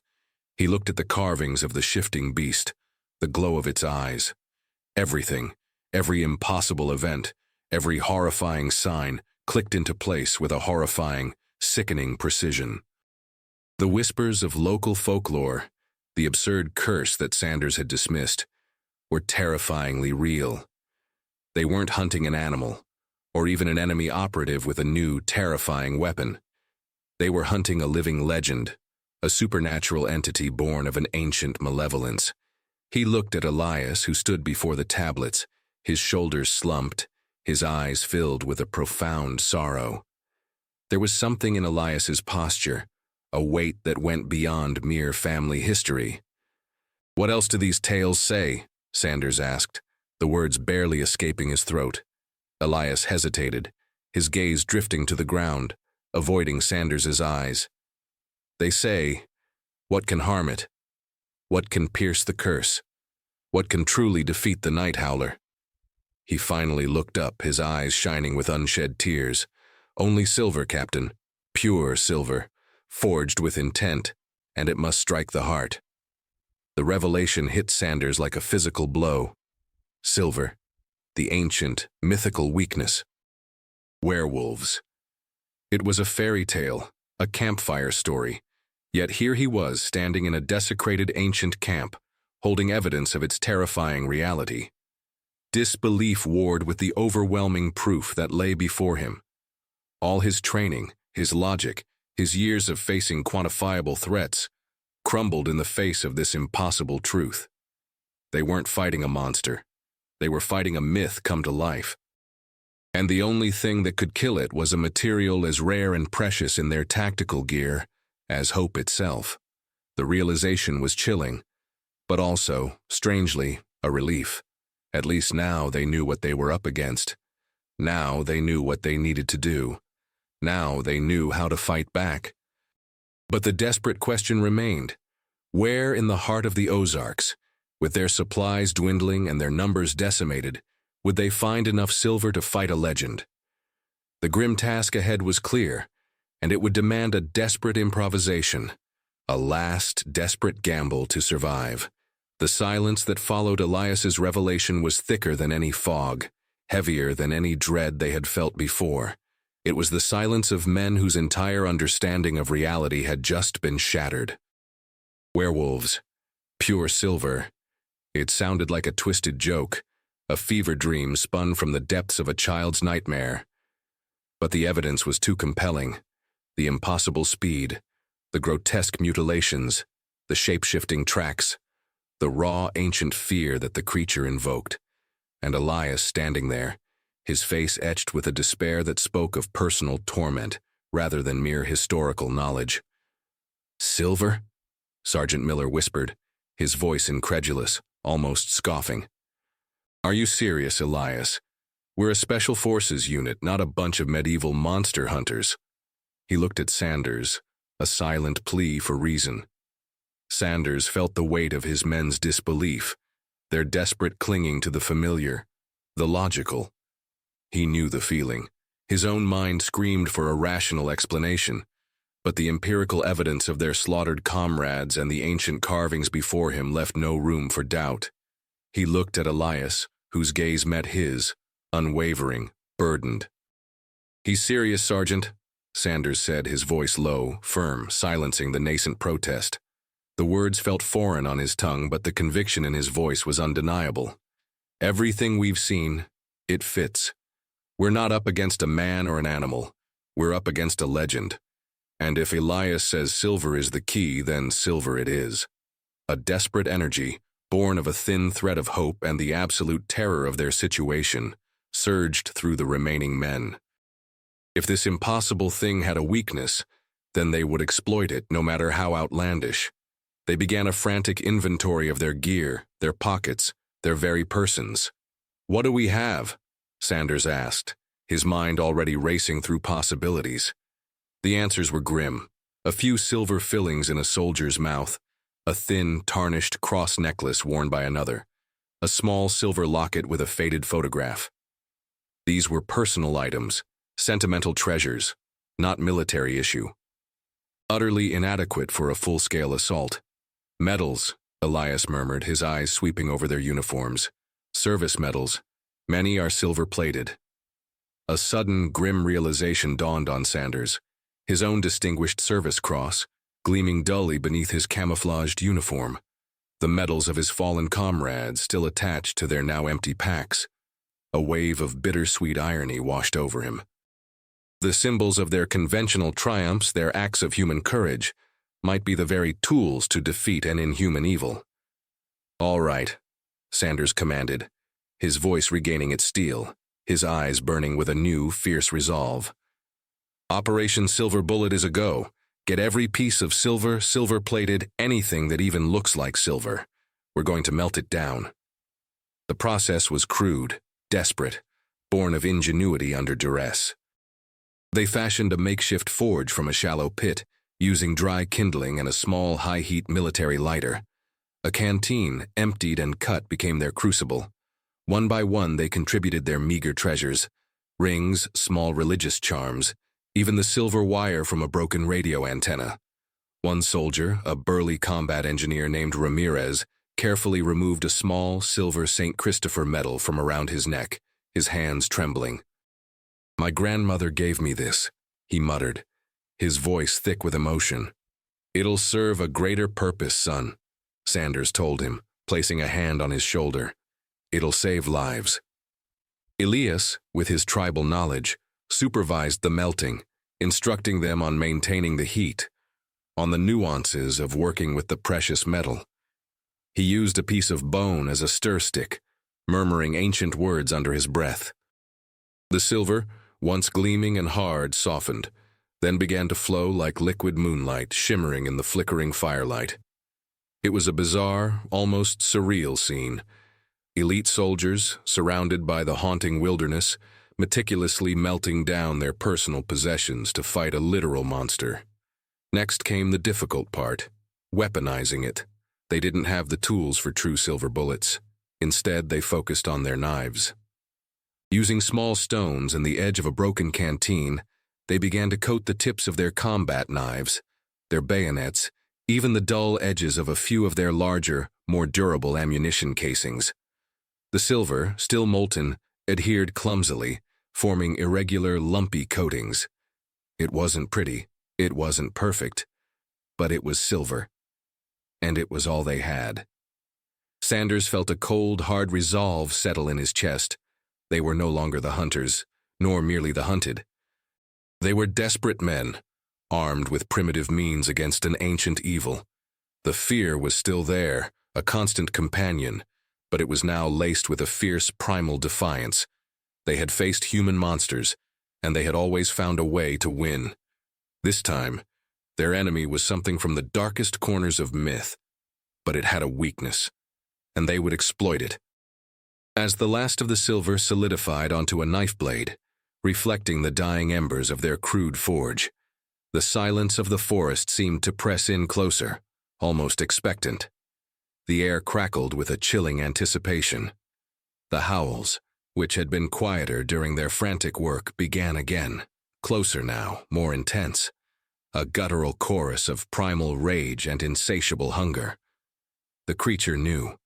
He looked at the carvings of the shifting beast, the glow of its eyes. Everything, every impossible event, every horrifying sign clicked into place with a horrifying, sickening precision. The whispers of local folklore, the absurd curse that Sanders had dismissed, were terrifyingly real. They weren't hunting an animal, or even an enemy operative with a new, terrifying weapon. They were hunting a living legend, a supernatural entity born of an ancient malevolence. He looked at Elias, who stood before the tablets, his shoulders slumped, his eyes filled with a profound sorrow. There was something in Elias's posture, a weight that went beyond mere family history. "What else do these tales say?" Sanders asked, the words barely escaping his throat. Elias hesitated, his gaze drifting to the ground, avoiding Sanders's eyes. "They say, what can harm it? What can pierce the curse? What can truly defeat the night howler?" He finally looked up, his eyes shining with unshed tears. "Only silver, Captain. Pure silver, forged with intent, and it must strike the heart." The revelation hit Sanders like a physical blow. Silver, the ancient, mythical weakness. Werewolves. It was a fairy tale, a campfire story, yet here he was standing in a desecrated ancient camp, holding evidence of its terrifying reality. Disbelief warred with the overwhelming proof that lay before him. All his training, his logic, his years of facing quantifiable threats, crumbled in the face of this impossible truth. They weren't fighting a monster. They were fighting a myth come to life. And the only thing that could kill it was a material as rare and precious in their tactical gear as hope itself. The realization was chilling, but also, strangely, a relief. At least now they knew what they were up against. Now they knew what they needed to do. Now they knew how to fight back. But the desperate question remained: where in the heart of the Ozarks, with their supplies dwindling and their numbers decimated, would they find enough silver to fight a legend? The grim task ahead was clear, and it would demand a desperate improvisation, a last desperate gamble to survive. The silence that followed Elias's revelation was thicker than any fog, heavier than any dread they had felt before. It was the silence of men whose entire understanding of reality had just been shattered. Werewolves. Pure silver. It sounded like a twisted joke, a fever dream spun from the depths of a child's nightmare. But the evidence was too compelling. The impossible speed, the grotesque mutilations, the shape-shifting tracks, the raw ancient fear that the creature invoked. And Elias standing there, his face etched with a despair that spoke of personal torment rather than mere historical knowledge. "Silver?" Sergeant Miller whispered, his voice incredulous, almost scoffing. "Are you serious, Elias? We're a special forces unit, not a bunch of medieval monster hunters." He looked at Sanders, a silent plea for reason. Sanders felt the weight of his men's disbelief, their desperate clinging to the familiar, the logical. He knew the feeling. His own mind screamed for a rational explanation, but the empirical evidence of their slaughtered comrades and the ancient carvings before him left no room for doubt. He looked at Elias, whose gaze met his, unwavering, burdened. "He's serious, Sergeant," Sanders said, his voice low, firm, silencing the nascent protest. The words felt foreign on his tongue, but the conviction in his voice was undeniable. "Everything we've seen, it fits. We're not up against a man or an animal. We're up against a legend. And if Elias says silver is the key, then silver it is." A desperate energy, born of a thin thread of hope and the absolute terror of their situation, surged through the remaining men. If this impossible thing had a weakness, then they would exploit it, no matter how outlandish. They began a frantic inventory of their gear, their pockets, their very persons. "What do we have?" Sanders asked, his mind already racing through possibilities. The answers were grim. A few silver fillings in a soldier's mouth, a thin, tarnished cross necklace worn by another, a small silver locket with a faded photograph. These were personal items, sentimental treasures, not military issue. Utterly inadequate for a full-scale assault. "Medals," Elias murmured, his eyes sweeping over their uniforms. "Service medals. Many are silver-plated." A sudden, grim realization dawned on Sanders. His own distinguished service cross, gleaming dully beneath his camouflaged uniform. The medals of his fallen comrades still attached to their now empty packs. A wave of bittersweet irony washed over him. The symbols of their conventional triumphs, their acts of human courage, might be the very tools to defeat an inhuman evil. "All right," Sanders commanded, his voice regaining its steel, his eyes burning with a new, fierce resolve. "Operation Silver Bullet is a go. Get every piece of silver, silver-plated, anything that even looks like silver. We're going to melt it down." The process was crude, desperate, born of ingenuity under duress. They fashioned a makeshift forge from a shallow pit, using dry kindling and a small, high-heat military lighter. A canteen, emptied and cut, became their crucible. One by one they contributed their meager treasures: rings, small religious charms, even the silver wire from a broken radio antenna. One soldier, a burly combat engineer named Ramirez, carefully removed a small, silver St. Christopher medal from around his neck, his hands trembling. "My grandmother gave me this," he muttered, his voice thick with emotion. "It'll serve a greater purpose, son," Sanders told him, placing a hand on his shoulder. "It'll save lives." Elias, with his tribal knowledge, supervised the melting, instructing them on maintaining the heat, on the nuances of working with the precious metal. He used a piece of bone as a stir stick, murmuring ancient words under his breath. The silver, once gleaming and hard, softened, then began to flow like liquid moonlight shimmering in the flickering firelight. It was a bizarre, almost surreal scene. Elite soldiers, surrounded by the haunting wilderness, meticulously melting down their personal possessions to fight a literal monster. Next came the difficult part, weaponizing it. They didn't have the tools for true silver bullets. Instead, they focused on their knives. Using small stones and the edge of a broken canteen, they began to coat the tips of their combat knives, their bayonets, even the dull edges of a few of their larger, more durable ammunition casings. The silver, still molten, adhered clumsily, forming irregular, lumpy coatings. It wasn't pretty, it wasn't perfect, but it was silver. And it was all they had. Sanders felt a cold, hard resolve settle in his chest. They were no longer the hunters, nor merely the hunted. They were desperate men, armed with primitive means against an ancient evil. The fear was still there, a constant companion, but it was now laced with a fierce, primal defiance. They had faced human monsters, and they had always found a way to win. This time, their enemy was something from the darkest corners of myth, but it had a weakness, and they would exploit it. As the last of the silver solidified onto a knife blade, reflecting the dying embers of their crude forge, the silence of the forest seemed to press in closer, almost expectant. The air crackled with a chilling anticipation. The howls, which had been quieter during their frantic work, began again, closer now, more intense, a guttural chorus of primal rage and insatiable hunger. The creature knew.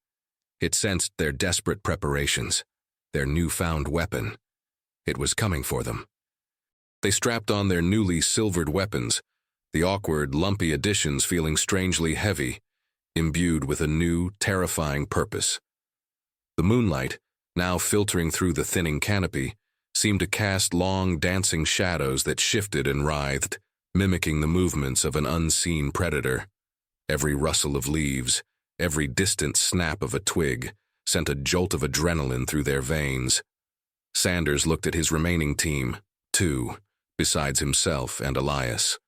It sensed their desperate preparations, their newfound weapon. It was coming for them. They strapped on their newly silvered weapons, the awkward, lumpy additions feeling strangely heavy, imbued with a new, terrifying purpose. The moonlight, now filtering through the thinning canopy, seemed to cast long, dancing shadows that shifted and writhed, mimicking the movements of an unseen predator. Every rustle of leaves, every distant snap of a twig, sent a jolt of adrenaline through their veins. Sanders looked at his remaining team, two, besides himself and Elias.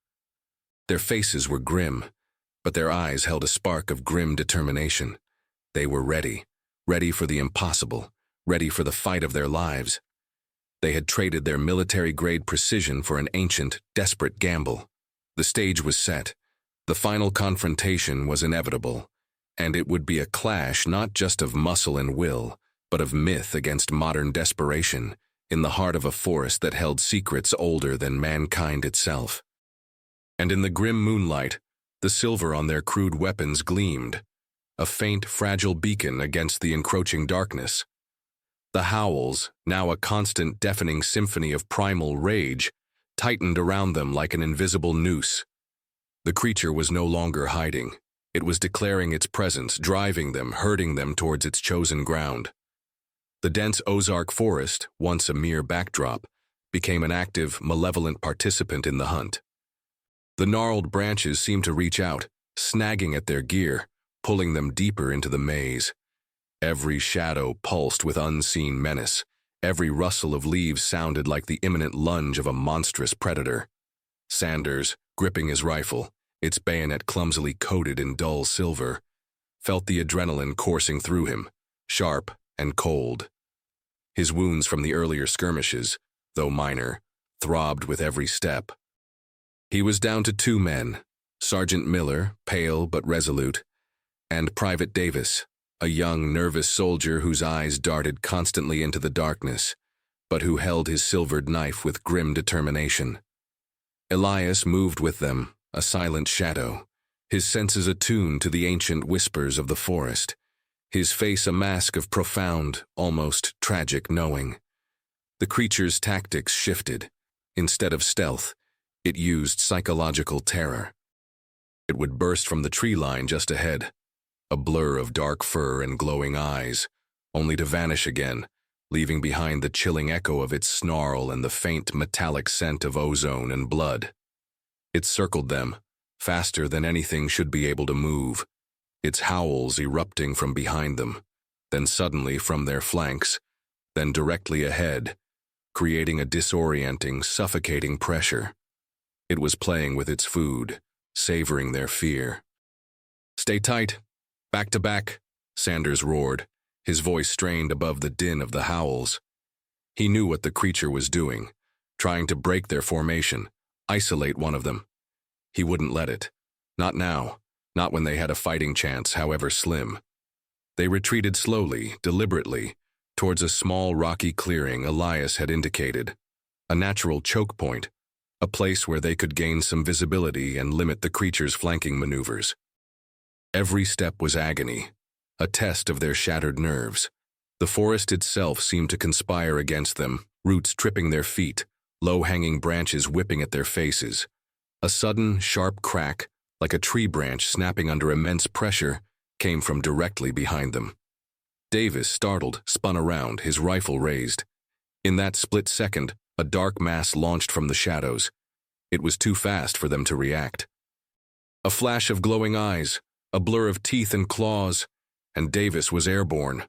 Their faces were grim, but their eyes held a spark of grim determination. They were ready, ready for the impossible, ready for the fight of their lives. They had traded their military-grade precision for an ancient, desperate gamble. The stage was set. The final confrontation was inevitable, and it would be a clash not just of muscle and will, but of myth against modern desperation, in the heart of a forest that held secrets older than mankind itself. And in the grim moonlight, the silver on their crude weapons gleamed, a faint, fragile beacon against the encroaching darkness. The howls, now a constant, deafening symphony of primal rage, tightened around them like an invisible noose. The creature was no longer hiding. It was declaring its presence, driving them, herding them towards its chosen ground. The dense Ozark forest, once a mere backdrop, became an active, malevolent participant in the hunt. The gnarled branches seemed to reach out, snagging at their gear, pulling them deeper into the maze. Every shadow pulsed with unseen menace. Every rustle of leaves sounded like the imminent lunge of a monstrous predator. Sanders, gripping his rifle, its bayonet clumsily coated in dull silver, felt the adrenaline coursing through him, sharp and cold. His wounds from the earlier skirmishes, though minor, throbbed with every step. He was down to 2 men, Sergeant Miller, pale but resolute, and Private Davis, a young, nervous soldier whose eyes darted constantly into the darkness, but who held his silvered knife with grim determination. Elias moved with them, a silent shadow, his senses attuned to the ancient whispers of the forest, his face a mask of profound, almost tragic knowing. The creature's tactics shifted. Instead of stealth, it used psychological terror. It would burst from the tree line just ahead, a blur of dark fur and glowing eyes, only to vanish again, leaving behind the chilling echo of its snarl and the faint metallic scent of ozone and blood. It circled them, faster than anything should be able to move, its howls erupting from behind them, then suddenly from their flanks, then directly ahead, creating a disorienting, suffocating pressure. It was playing with its food, savoring their fear. "Stay tight. Back to back," Sanders roared, his voice strained above the din of the howls. He knew what the creature was doing, trying to break their formation, isolate one of them. He wouldn't let it. Not now, not when they had a fighting chance, however slim. They retreated slowly, deliberately, towards a small rocky clearing Elias had indicated, a natural choke point, a place where they could gain some visibility and limit the creature's flanking maneuvers. Every step was agony, a test of their shattered nerves. The forest itself seemed to conspire against them, roots tripping their feet, low-hanging branches whipping at their faces. A sudden, sharp crack, like a tree branch snapping under immense pressure, came from directly behind them. Davis, startled, spun around, his rifle raised. In that split second, a dark mass launched from the shadows. It was too fast for them to react. A flash of glowing eyes, a blur of teeth and claws, and Davis was airborne.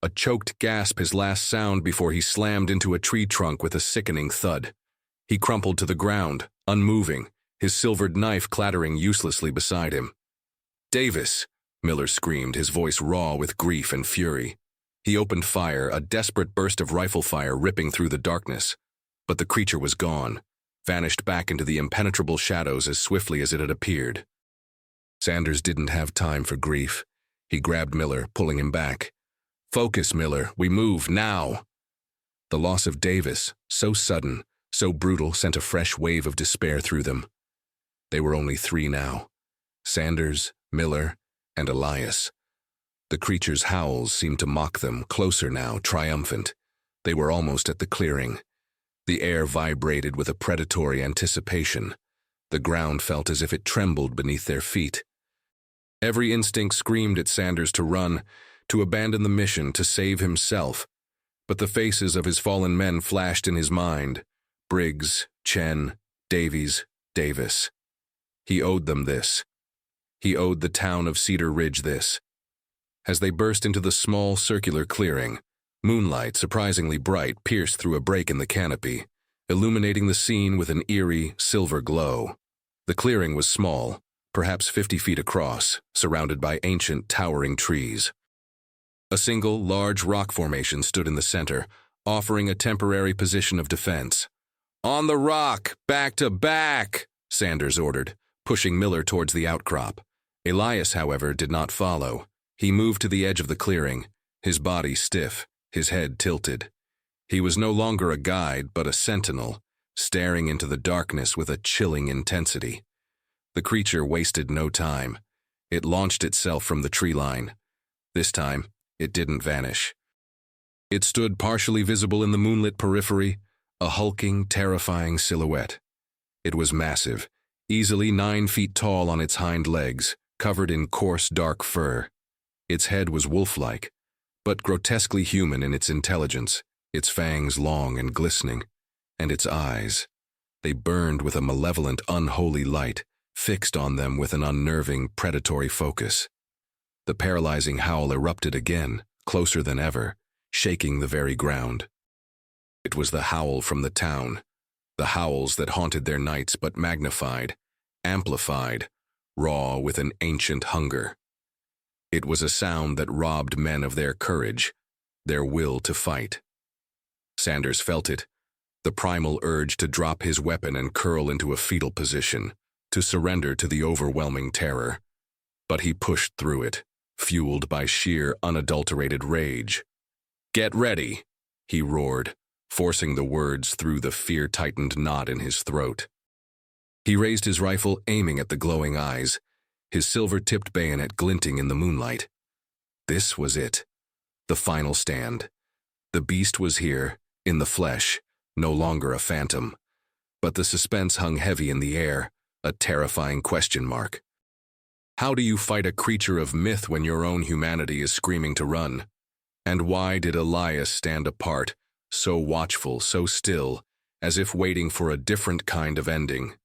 A choked gasp, his last sound before he slammed into a tree trunk with a sickening thud. He crumpled to the ground, unmoving, his silvered knife clattering uselessly beside him. "Davis!" Miller screamed, his voice raw with grief and fury. He opened fire, a desperate burst of rifle fire ripping through the darkness. But the creature was gone, vanished back into the impenetrable shadows as swiftly as it had appeared. Sanders didn't have time for grief. He grabbed Miller, pulling him back. "Focus, Miller. We move, now!" The loss of Davis, so sudden, so brutal, sent a fresh wave of despair through them. They were only 3 now. Sanders, Miller, and Elias. The creature's howls seemed to mock them, closer now, triumphant. They were almost at the clearing. The air vibrated with a predatory anticipation. The ground felt as if it trembled beneath their feet. Every instinct screamed at Sanders to run, to abandon the mission, to save himself. But the faces of his fallen men flashed in his mind. Briggs, Chen, Davies, Davis. He owed them this. He owed the town of Cedar Ridge this. As they burst into the small circular clearing, moonlight, surprisingly bright, pierced through a break in the canopy, illuminating the scene with an eerie, silver glow. The clearing was small, perhaps 50 feet across, surrounded by ancient, towering trees. A single, large rock formation stood in the center, offering a temporary position of defense. "On the rock! Back to back!" Sanders ordered, pushing Miller towards the outcrop. Elias, however, did not follow. He moved to the edge of the clearing, his body stiff, his head tilted. He was no longer a guide, but a sentinel, staring into the darkness with a chilling intensity. The creature wasted no time. It launched itself from the tree line. This time, it didn't vanish. It stood partially visible in the moonlit periphery, a hulking, terrifying silhouette. It was massive, easily 9 feet tall on its hind legs, covered in coarse, dark fur. Its head was wolf-like, but grotesquely human in its intelligence, its fangs long and glistening, and its eyes. They burned with a malevolent, unholy light, fixed on them with an unnerving, predatory focus. The paralyzing howl erupted again, closer than ever, shaking the very ground. It was the howl from the town, the howls that haunted their nights but magnified, amplified, raw with an ancient hunger. It was a sound that robbed men of their courage, their will to fight. Sanders felt it, the primal urge to drop his weapon and curl into a fetal position, to surrender to the overwhelming terror. But he pushed through it, fueled by sheer, unadulterated rage. "Get ready," he roared, forcing the words through the fear-tightened knot in his throat. He raised his rifle, aiming at the glowing eyes, his silver-tipped bayonet glinting in the moonlight. This was it, the final stand. The beast was here, in the flesh, no longer a phantom. But the suspense hung heavy in the air, a terrifying question mark. How do you fight a creature of myth when your own humanity is screaming to run? And why did Elias stand apart, so watchful, so still, as if waiting for a different kind of ending?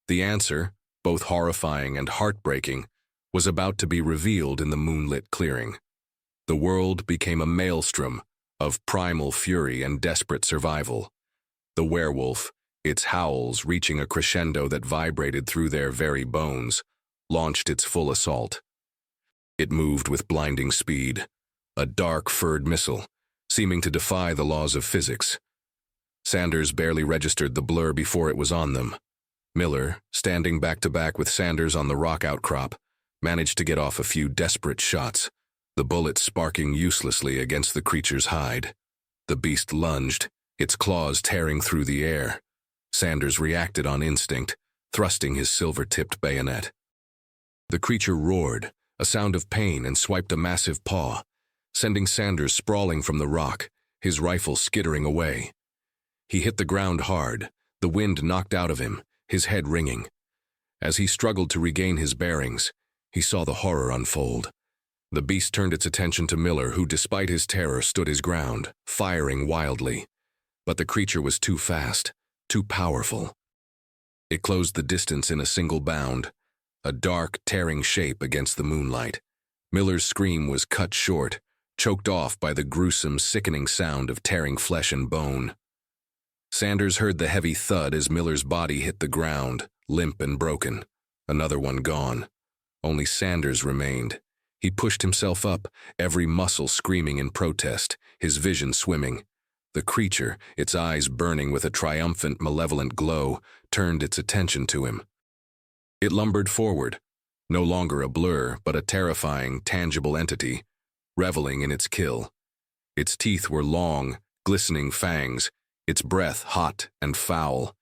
The answer, both horrifying and heartbreaking, was about to be revealed in the moonlit clearing. The world became a maelstrom of primal fury and desperate survival. The werewolf, its howls reaching a crescendo that vibrated through their very bones, launched its full assault. It moved with blinding speed, a dark furred missile, seeming to defy the laws of physics. Sanders barely registered the blur before it was on them. Miller, standing back-to-back with Sanders on the rock outcrop, managed to get off a few desperate shots, the bullets sparking uselessly against the creature's hide. The beast lunged, its claws tearing through the air. Sanders reacted on instinct, thrusting his silver-tipped bayonet. The creature roared, a sound of pain, and swiped a massive paw, sending Sanders sprawling from the rock, his rifle skittering away. He hit the ground hard, the wind knocked out of him, his head ringing. As he struggled to regain his bearings, he saw the horror unfold. The beast turned its attention to Miller, who, despite his terror, stood his ground, firing wildly. But the creature was too fast, too powerful. It closed the distance in a single bound, a dark, tearing shape against the moonlight. Miller's scream was cut short, choked off by the gruesome, sickening sound of tearing flesh and bone. Sanders heard the heavy thud as Miller's body hit the ground, limp and broken. Another one gone. Only Sanders remained. He pushed himself up, every muscle screaming in protest, his vision swimming. The creature, its eyes burning with a triumphant, malevolent glow, turned its attention to him. It lumbered forward, no longer a blur, but a terrifying, tangible entity, reveling in its kill. Its teeth were long, glistening fangs, its breath hot and foul.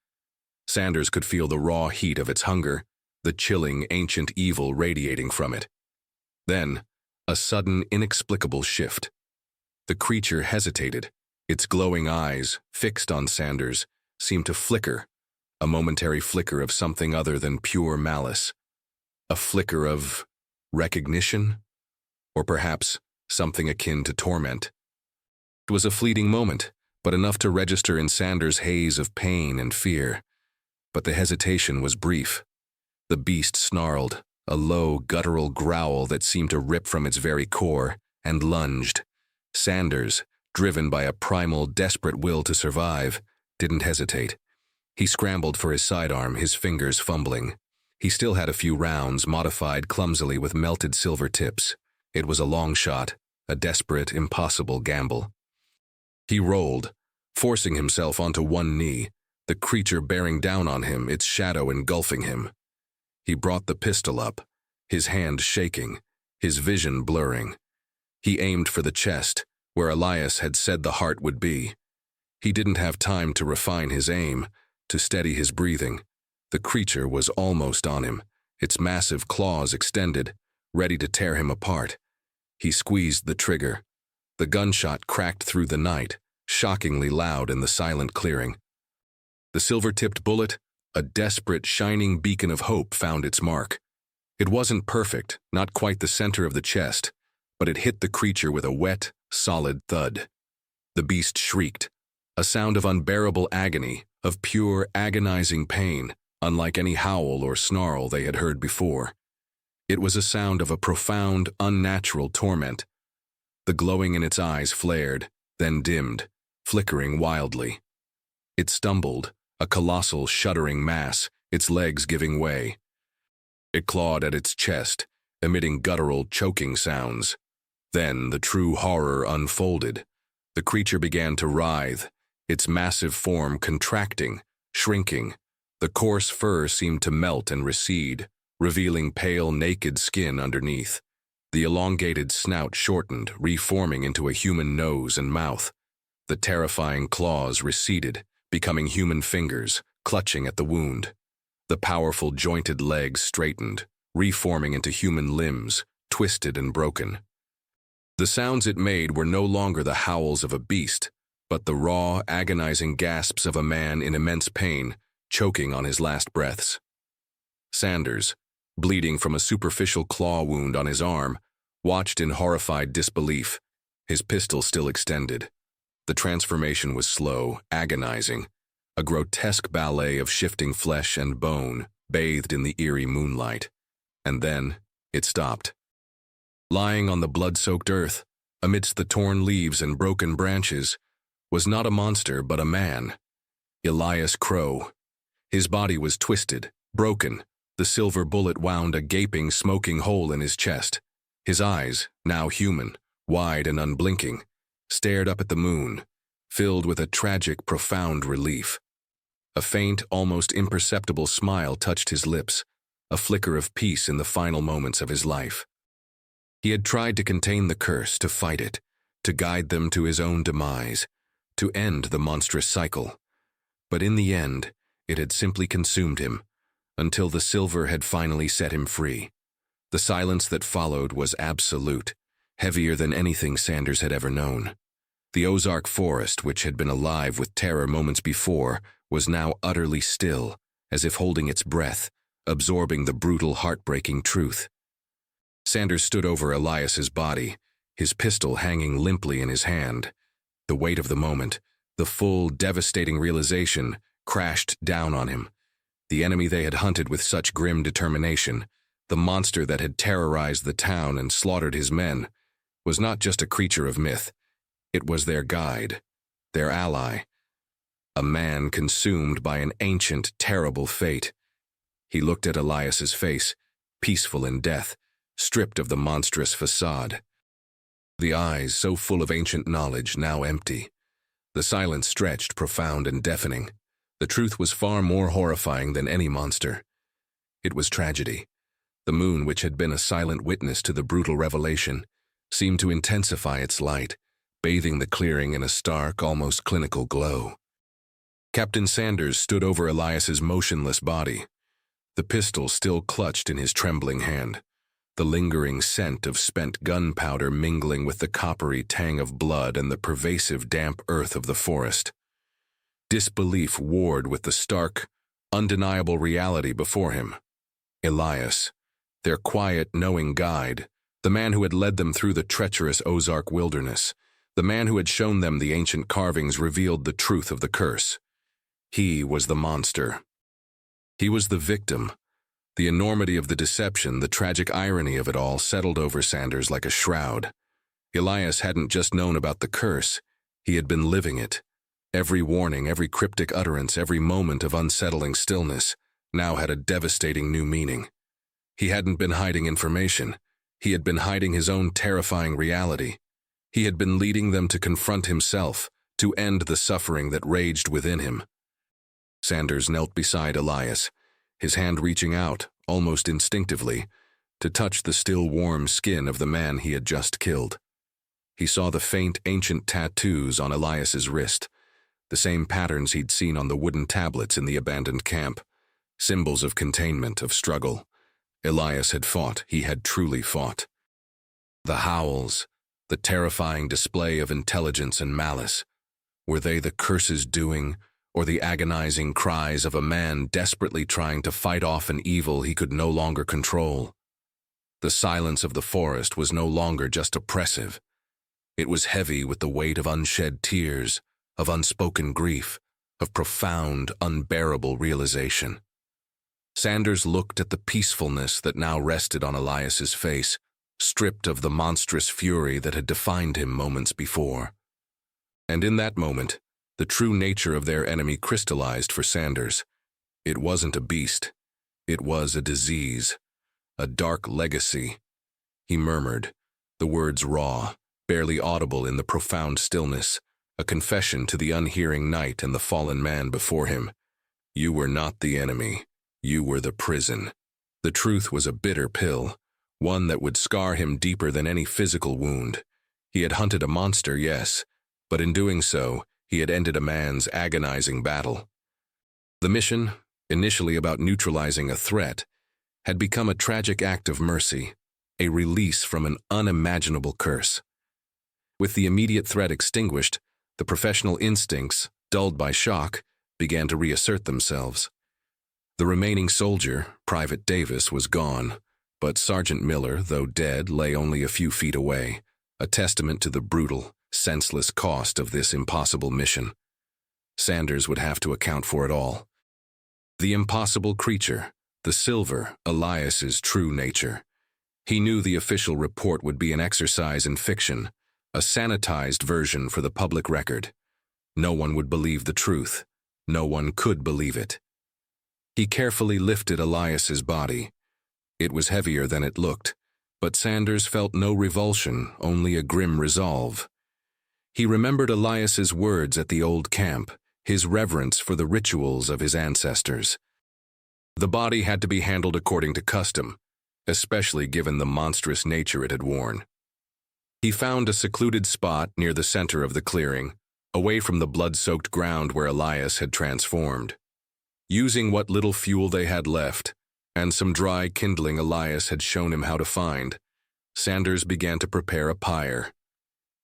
Sanders could feel the raw heat of its hunger, the chilling, ancient evil radiating from it. Then, a sudden, inexplicable shift. The creature hesitated. Its glowing eyes, fixed on Sanders, seemed to flicker, a momentary flicker of something other than pure malice. A flicker of recognition? Or perhaps something akin to torment. It was a fleeting moment, but enough to register in Sanders' haze of pain and fear. But the hesitation was brief. The beast snarled, a low, guttural growl that seemed to rip from its very core, and lunged. Sanders, driven by a primal, desperate will to survive, didn't hesitate. He scrambled for his sidearm, his fingers fumbling. He still had a few rounds, modified clumsily with melted silver tips. It was a long shot, a desperate, impossible gamble. He rolled, forcing himself onto one knee, the creature bearing down on him, its shadow engulfing him. He brought the pistol up, his hand shaking, his vision blurring. He aimed for the chest, where Elias had said the heart would be. He didn't have time to refine his aim, to steady his breathing. The creature was almost on him, its massive claws extended, ready to tear him apart. He squeezed the trigger. The gunshot cracked through the night, shockingly loud in the silent clearing. The silver-tipped bullet, a desperate, shining beacon of hope, found its mark. It wasn't perfect, not quite the center of the chest, but it hit the creature with a wet, solid thud. The beast shrieked, a sound of unbearable agony, of pure, agonizing pain, unlike any howl or snarl they had heard before. It was a sound of a profound, unnatural torment. The glowing in its eyes flared, then dimmed, flickering wildly. It stumbled, a colossal, shuddering mass, its legs giving way. It clawed at its chest, emitting guttural, choking sounds. Then the true horror unfolded. The creature began to writhe, its massive form contracting, shrinking. The coarse fur seemed to melt and recede, revealing pale, naked skin underneath. The elongated snout shortened, reforming into a human nose and mouth. The terrifying claws receded, becoming human fingers, clutching at the wound. The powerful jointed legs straightened, reforming into human limbs, twisted and broken. The sounds it made were no longer the howls of a beast, but the raw, agonizing gasps of a man in immense pain, choking on his last breaths. Sanders, bleeding from a superficial claw wound on his arm, watched in horrified disbelief, his pistol still extended. The transformation was slow, agonizing, a grotesque ballet of shifting flesh and bone, bathed in the eerie moonlight. And then, it stopped. Lying on the blood-soaked earth, amidst the torn leaves and broken branches, was not a monster but a man. Elias Crowe. His body was twisted, broken. The silver bullet wound a gaping, smoking hole in his chest. His eyes, now human, wide and unblinking, stared up at the moon, filled with a tragic, profound relief. A faint, almost imperceptible smile touched his lips, a flicker of peace in the final moments of his life. He had tried to contain the curse, to fight it, to guide them to his own demise, to end the monstrous cycle. But in the end, it had simply consumed him, until the silver had finally set him free. The silence that followed was absolute, heavier than anything Sanders had ever known. The Ozark forest, which had been alive with terror moments before, was now utterly still, as if holding its breath, absorbing the brutal, heartbreaking truth. Sanders stood over Elias's body, his pistol hanging limply in his hand. The weight of the moment, the full, devastating realization, crashed down on him. The enemy they had hunted with such grim determination, the monster that had terrorized the town and slaughtered his men, was not just a creature of myth. It was their guide, their ally, a man consumed by an ancient, terrible fate. He looked at Elias's face, peaceful in death, stripped of the monstrous facade. The eyes, so full of ancient knowledge, now empty. The silence stretched, profound and deafening. The truth was far more horrifying than any monster. It was tragedy. The moon, which had been a silent witness to the brutal revelation, seemed to intensify its light, bathing the clearing in a stark, almost clinical glow. Captain Sanders stood over Elias's motionless body, the pistol still clutched in his trembling hand, the lingering scent of spent gunpowder mingling with the coppery tang of blood and the pervasive damp earth of the forest. Disbelief warred with the stark, undeniable reality before him. Elias, their quiet, knowing guide, the man who had led them through the treacherous Ozark wilderness, the man who had shown them the ancient carvings revealed the truth of the curse. He was the monster. He was the victim. The enormity of the deception, the tragic irony of it all settled over Sanders like a shroud. Elias hadn't just known about the curse, he had been living it. Every warning, every cryptic utterance, every moment of unsettling stillness now had a devastating new meaning. He hadn't been hiding information. He had been hiding his own terrifying reality. He had been leading them to confront himself, to end the suffering that raged within him. Sanders knelt beside Elias, his hand reaching out, almost instinctively, to touch the still warm skin of the man he had just killed. He saw the faint, ancient tattoos on Elias's wrist, the same patterns he'd seen on the wooden tablets in the abandoned camp, symbols of containment, of struggle. Elias had fought, he had truly fought. The howls, the terrifying display of intelligence and malice, were they the curse's doing, or the agonizing cries of a man desperately trying to fight off an evil he could no longer control? The silence of the forest was no longer just oppressive. It was heavy with the weight of unshed tears, of unspoken grief, of profound, unbearable realization. Sanders looked at the peacefulness that now rested on Elias's face, stripped of the monstrous fury that had defined him moments before. And in that moment, the true nature of their enemy crystallized for Sanders. It wasn't a beast. It was a disease, a dark legacy. He murmured, the words raw, barely audible in the profound stillness, a confession to the unhearing night and the fallen man before him. You were not the enemy. You were the prison. The truth was a bitter pill, one that would scar him deeper than any physical wound. He had hunted a monster, yes, but in doing so, he had ended a man's agonizing battle. The mission, initially about neutralizing a threat, had become a tragic act of mercy, a release from an unimaginable curse. With the immediate threat extinguished, the professional instincts, dulled by shock, began to reassert themselves. The remaining soldier, Private Davis, was gone, but Sergeant Miller, though dead, lay only a few feet away, a testament to the brutal, senseless cost of this impossible mission. Sanders would have to account for it all. The impossible creature, the silver, Elias's true nature. He knew the official report would be an exercise in fiction, a sanitized version for the public record. No one would believe the truth. No one could believe it. He carefully lifted Elias's body. It was heavier than it looked, but Sanders felt no revulsion, only a grim resolve. He remembered Elias's words at the old camp, his reverence for the rituals of his ancestors. The body had to be handled according to custom, especially given the monstrous nature it had worn. He found a secluded spot near the center of the clearing, away from the blood-soaked ground where Elias had transformed. Using what little fuel they had left, and some dry kindling Elias had shown him how to find, Sanders began to prepare a pyre.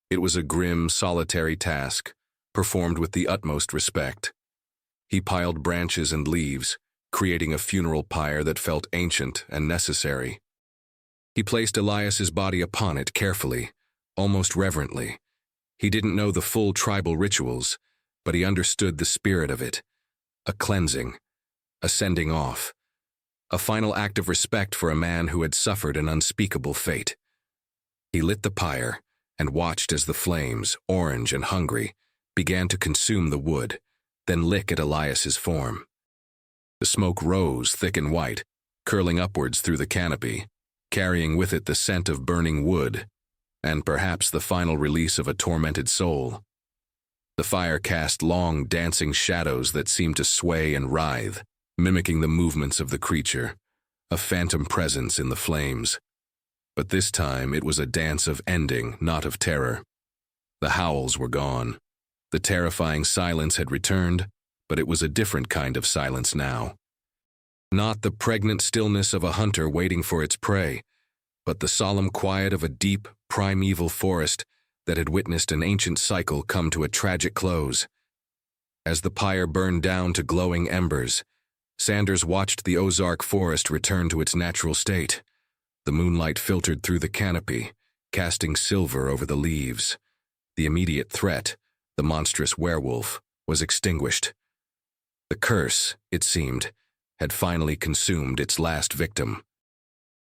It was a grim, solitary task, performed with the utmost respect. He piled branches and leaves, creating a funeral pyre that felt ancient and necessary. He placed Elias's body upon it carefully, almost reverently. He didn't know the full tribal rituals, but he understood the spirit of it. A cleansing, a sending off, a final act of respect for a man who had suffered an unspeakable fate. He lit the pyre and watched as the flames, orange and hungry, began to consume the wood, then lick at Elias's form. The smoke rose thick and white, curling upwards through the canopy, carrying with it the scent of burning wood, and perhaps the final release of a tormented soul. The fire cast long, dancing shadows that seemed to sway and writhe, mimicking the movements of the creature, a phantom presence in the flames. But this time it was a dance of ending, not of terror. The howls were gone. The terrifying silence had returned, but it was a different kind of silence now. Not the pregnant stillness of a hunter waiting for its prey, but the solemn quiet of a deep, primeval forest that had witnessed an ancient cycle come to a tragic close. As the pyre burned down to glowing embers, Sanders watched the Ozark forest return to its natural state. The moonlight filtered through the canopy, casting silver over the leaves. The immediate threat, the monstrous werewolf, was extinguished. The curse, it seemed, had finally consumed its last victim.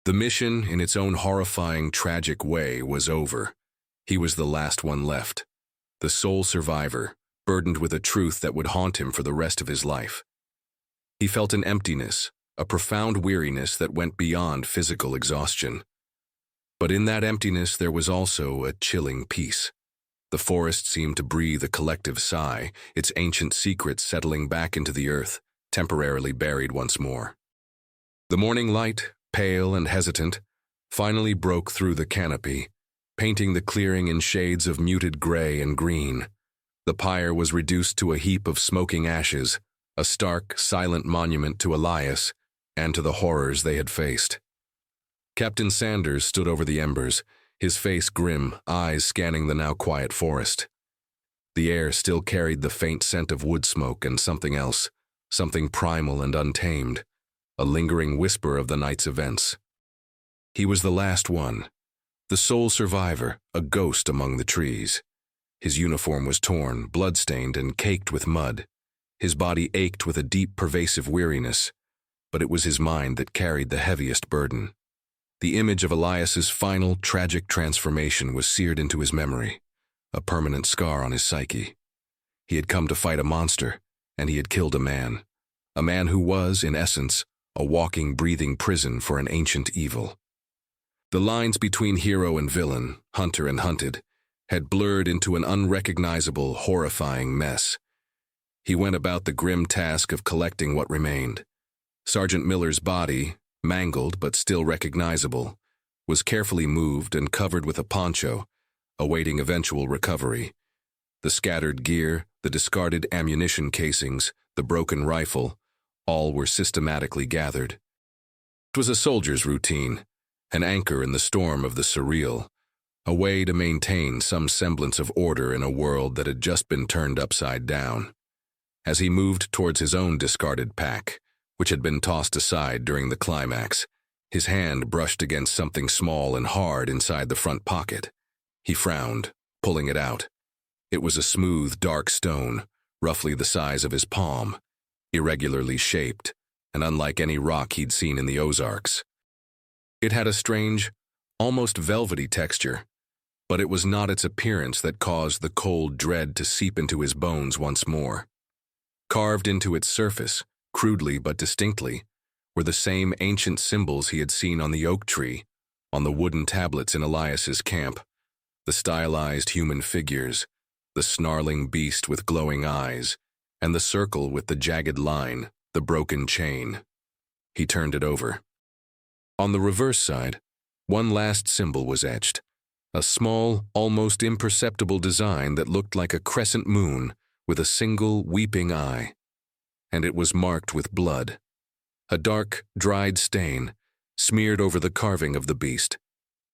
The mission, in its own horrifying, tragic way, was over. He was the last one left, the sole survivor, burdened with a truth that would haunt him for the rest of his life. He felt an emptiness, a profound weariness that went beyond physical exhaustion. But in that emptiness there was also a chilling peace. The forest seemed to breathe a collective sigh, its ancient secrets settling back into the earth, temporarily buried once more. The morning light, pale and hesitant, finally broke through the canopy, painting the clearing in shades of muted gray and green. The pyre was reduced to a heap of smoking ashes, a stark, silent monument to Elias and to the horrors they had faced. Captain Sanders stood over the embers, his face grim, eyes scanning the now quiet forest. The air still carried the faint scent of wood smoke and something else, something primal and untamed, a lingering whisper of the night's events. He was the last one, The sole survivor, a ghost among the trees. His uniform was torn, blood-stained, and caked with mud. His body ached with a deep, pervasive weariness, but it was his mind that carried the heaviest burden. The image of Elias's final, tragic transformation was seared into his memory, a permanent scar on his psyche. He had come to fight a monster, and he had killed a man who was, in essence, a walking, breathing prison for an ancient evil. The lines between hero and villain, hunter and hunted, had blurred into an unrecognizable, horrifying mess. He went about the grim task of collecting what remained. Sergeant Miller's body, mangled but still recognizable, was carefully moved and covered with a poncho, awaiting eventual recovery. The scattered gear, the discarded ammunition casings, the broken rifle, all were systematically gathered. It was a soldier's routine, an anchor in the storm of the surreal, a way to maintain some semblance of order in a world that had just been turned upside down. As he moved towards his own discarded pack, which had been tossed aside during the climax, his hand brushed against something small and hard inside the front pocket. He frowned, pulling it out. It was a smooth, dark stone, roughly the size of his palm, irregularly shaped, and unlike any rock he'd seen in the Ozarks. It had a strange, almost velvety texture, but it was not its appearance that caused the cold dread to seep into his bones once more. Carved into its surface, crudely but distinctly, were the same ancient symbols he had seen on the oak tree, on the wooden tablets in Elias's camp, the stylized human figures, the snarling beast with glowing eyes, and the circle with the jagged line, the broken chain. He turned it over. On the reverse side, one last symbol was etched, a small, almost imperceptible design that looked like a crescent moon with a single weeping eye. And it was marked with blood, a dark, dried stain smeared over the carving of the beast.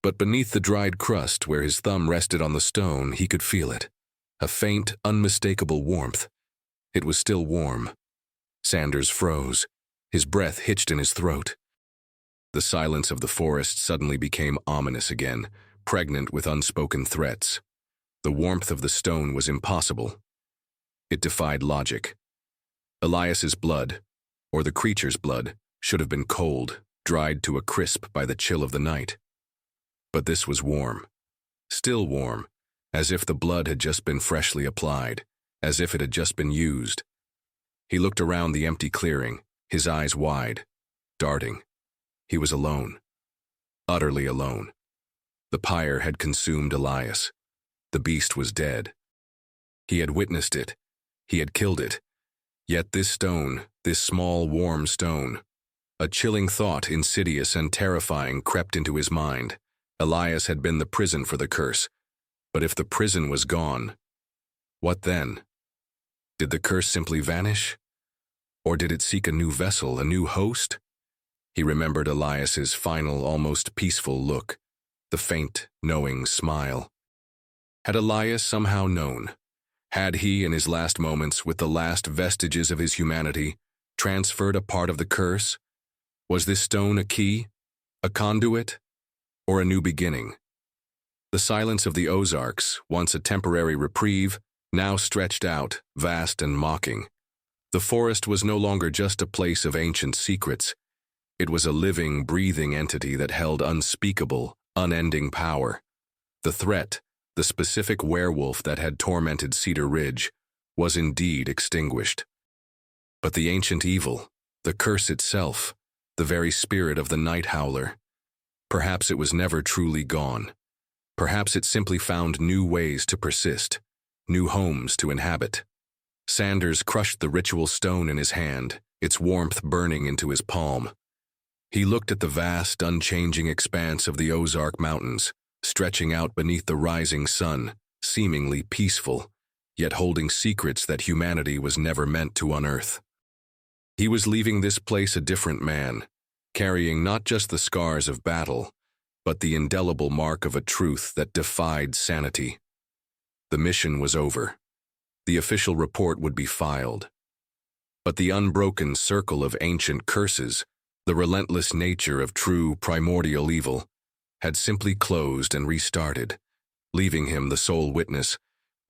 But beneath the dried crust where his thumb rested on the stone, he could feel it, a faint, unmistakable warmth. It was still warm. Sanders froze, his breath hitched in his throat. The silence of the forest suddenly became ominous again, pregnant with unspoken threats. The warmth of the stone was impossible. It defied logic. Elias's blood, or the creature's blood, should have been cold, dried to a crisp by the chill of the night. But this was warm, still warm, as if the blood had just been freshly applied, as if it had just been used. He looked around the empty clearing, his eyes wide, darting. He was alone, utterly alone. The pyre had consumed Elias. The beast was dead. He had witnessed it. He had killed it. Yet this stone, this small, warm stone, a chilling thought, insidious and terrifying, crept into his mind. Elias had been the prison for the curse. But if the prison was gone, what then? Did the curse simply vanish? Or did it seek a new vessel, a new host? He remembered Elias's final, almost peaceful look, the faint, knowing smile. Had Elias somehow known? Had he, in his last moments, with the last vestiges of his humanity, transferred a part of the curse? Was this stone a key, a conduit, or a new beginning? The silence of the Ozarks, once a temporary reprieve, now stretched out, vast and mocking. The forest was no longer just a place of ancient secrets. It was a living, breathing entity that held unspeakable, unending power. The threat, the specific werewolf that had tormented Cedar Ridge, was indeed extinguished. But the ancient evil, the curse itself, the very spirit of the night howler, perhaps it was never truly gone. Perhaps it simply found new ways to persist, new homes to inhabit. Sanders crushed the ritual stone in his hand, its warmth burning into his palm. He looked at the vast, unchanging expanse of the Ozark Mountains, stretching out beneath the rising sun, seemingly peaceful, yet holding secrets that humanity was never meant to unearth. He was leaving this place a different man, carrying not just the scars of battle, but the indelible mark of a truth that defied sanity. The mission was over. The official report would be filed. But the unbroken circle of ancient curses, the relentless nature of true primordial evil, had simply closed and restarted, leaving him the sole witness,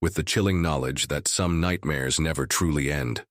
with the chilling knowledge that some nightmares never truly end.